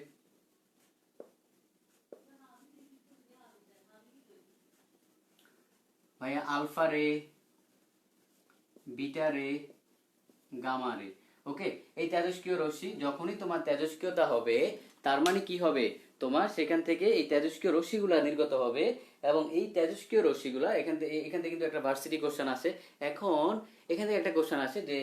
ভাইয়া, আলফা রে, বিটা রে, গামা রে। ওকে, এই তেজস্ক্রিয় রশ্মি যখনই তোমার তেজস্ক্রিয়তা হবে তার মানে কি হবে? তোমার সেখান থেকে এই তেজস্ক্রিয় রশ্মিগুলা নির্গত হবে। এবং এই তেজস্ক্রিয় রশ্মিগুলা এখান থেকে কিন্তু একটা ভার্সিটি কোশ্চেন আসে। এখন এখান থেকে একটা কোশ্চেন আসে যে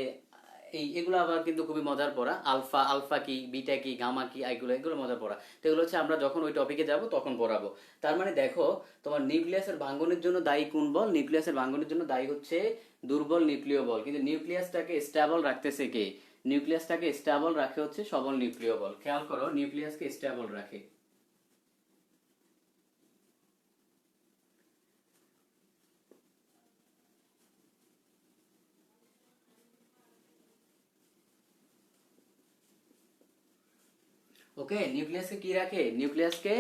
এগুলো আবার কিন্তু খুবই মজার পড়া। আলফা আলফা কি, বিটা কি, গামা কি, এগুলো এগুলো মজার পড়া। তো এগুলো হচ্ছে আমরা যখন ওই টপিকে যাব তখন পড়াবো। তার মানে দেখো, তোমার নিউক্লিয়াসের ভাঙ্গনের জন্য দায়ী কোন বল? নিউক্লিয়াসের ভাঙ্গনের জন্য দায়ী হচ্ছে দুর্বল নিউক্লিয় বল। কিন্তু নিউক্লিয়াসটাকে স্টেবল রাখতেছে কে? নিউক্লিয়াসটাকে স্টেবল রাখে হচ্ছে সবল নিউক্লিয় বল। খেয়াল করো, নিউক্লিয়াসকে স্টেবল রাখে। ওকে, নিউক্লিয়াসকে কি রাখে? নিউক্লিয়াসকে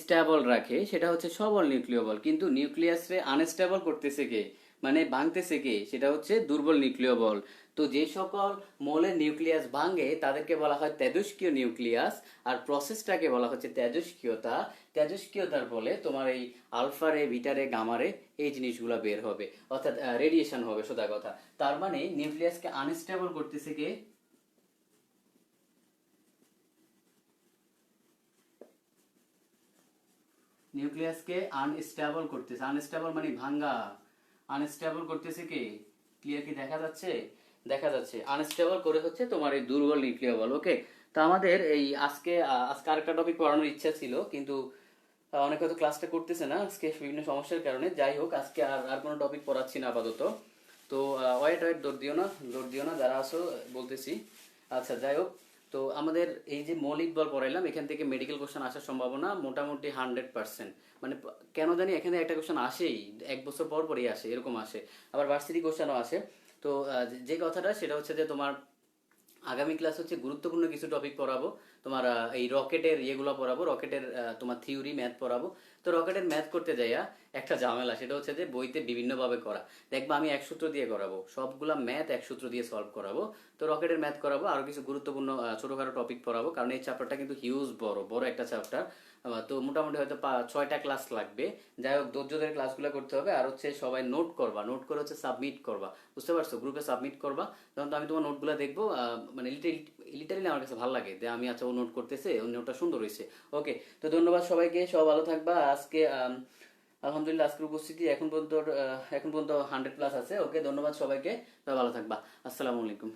স্টেবল রাখে, সেটা হচ্ছে সবল নিউক্লিয় বল। কিন্তু নিউক্লিয়াসকে আনস্টেবল করতেছে কে, মানে ভাঙতেছে কে? সেটা হচ্ছে দুর্বল নিউক্লিয় বল। তো যে সকল মৌলের নিউক্লিয়াস ভাঙে তাদেরকে বলা হয় তেজস্ক্রিয় নিউক্লিয়াস, আর প্রসেসটাকে বলা হচ্ছে তেজস্ক্রিয়তা। তেজস্ক্রিয়তার ফলে তোমার এই আলফা রে, বিটা রে, গামা রে, এই জিনিসগুলো বের হবে, অর্থাৎ রেডিয়েশন হবে, সোজা কথা। তার মানে নিউক্লিয়াসকে আনস্টেবল করতেছে কে? নিউক্লিয়াসকে আনস্টেবল করতেছে, আনস্টেবল মানে ভাঙ্গা, আনস্টেবল করতেছে কে? ক্লিয়ার কি দেখা যাচ্ছে? দেখা যাচ্ছে। আনস্টেবল করে হচ্ছে তোমার এই দুর্বল নিউক্লিয় বল। ওকে, তো আমাদের এই আজকে আরেকটা টপিক পড়ানোর ইচ্ছা ছিল, কিন্তু অনেকে হয়তো ক্লাসটা করতেছে না আজকে বিভিন্ন সমস্যার কারণে। যাই হোক, আজকে আর আর কোনো টপিক পড়াচ্ছি না আপাতত। তো ওয়েট ওয়েট, দৌড় দিও না যারা আসো, বলতেছি। আচ্ছা, যাই হোক, তো আমাদের এই যে মৌলিক বল পড়াইলাম, এখান থেকে মেডিকেল কোশ্চেন আসার সম্ভাবনা মোটামুটি 100%। মানে কেন জানি এখানে একটা কোশ্চেন আসেই, 1 বছর পর পরই আসে, এরকম আসে। আবার ভার্সিটি কোশ্চেনও আসে। তো যে কথাটা সেটা হচ্ছে যে তোমার আগামী ক্লাস হচ্ছে গুরুত্বপূর্ণ কিছু টপিক পড়াবো। তোমার এই রকেটের ইয়েগুলো পড়াবো, রকেটের তোমার থিওরি ম্যাথ পড়াবো। তো রকেটের ম্যাথ করতে যাইয়া একটা ঝামেলা, সেটা হচ্ছে যে বইতে বিভিন্নভাবে করা। দেখবা আমি এক সূত্র দিয়ে করাবো, সবগুলা ম্যাথ এক সূত্র দিয়ে সলভ করাবো। তো রকেটের ম্যাথ করাবো, আরো কিছু গুরুত্বপূর্ণ ছোটখাটো টপিক পড়াবো, কারণ এই চ্যাপ্টারটা কিন্তু হিউজ, বড় বড় একটা চ্যাপ্টার। তো মোটামুটি হয়তো 6টা ক্লাস লাগবে। যাই হোক, ধৈর্য ধরে ক্লাসগুলো করতে হবে। আর হচ্ছে সবাই নোট করবা, নোট করে হচ্ছে সাবমিট করবা, বুঝতে পারছো? গ্রুপে সাবমিট করবা। তখন তো আমি তোমার নোটগুলো দেখবো, মানে লিটারালি আমার কাছে ভালো লাগে যে আমি, আচ্ছা, ও নোট করতেছে, ও নোটটা সুন্দর হয়েছে। ওকে, তো ধন্যবাদ সবাইকে, সব ভালো থাকবা। আজকে আলহামদুলিল্লাহ আজকের উপস্থিতি এখন পর্যন্ত 100+ আছে। ওকে, ধন্যবাদ সবাইকে, সবাই ভালো থাকবা। আসসালামু আলাইকুম।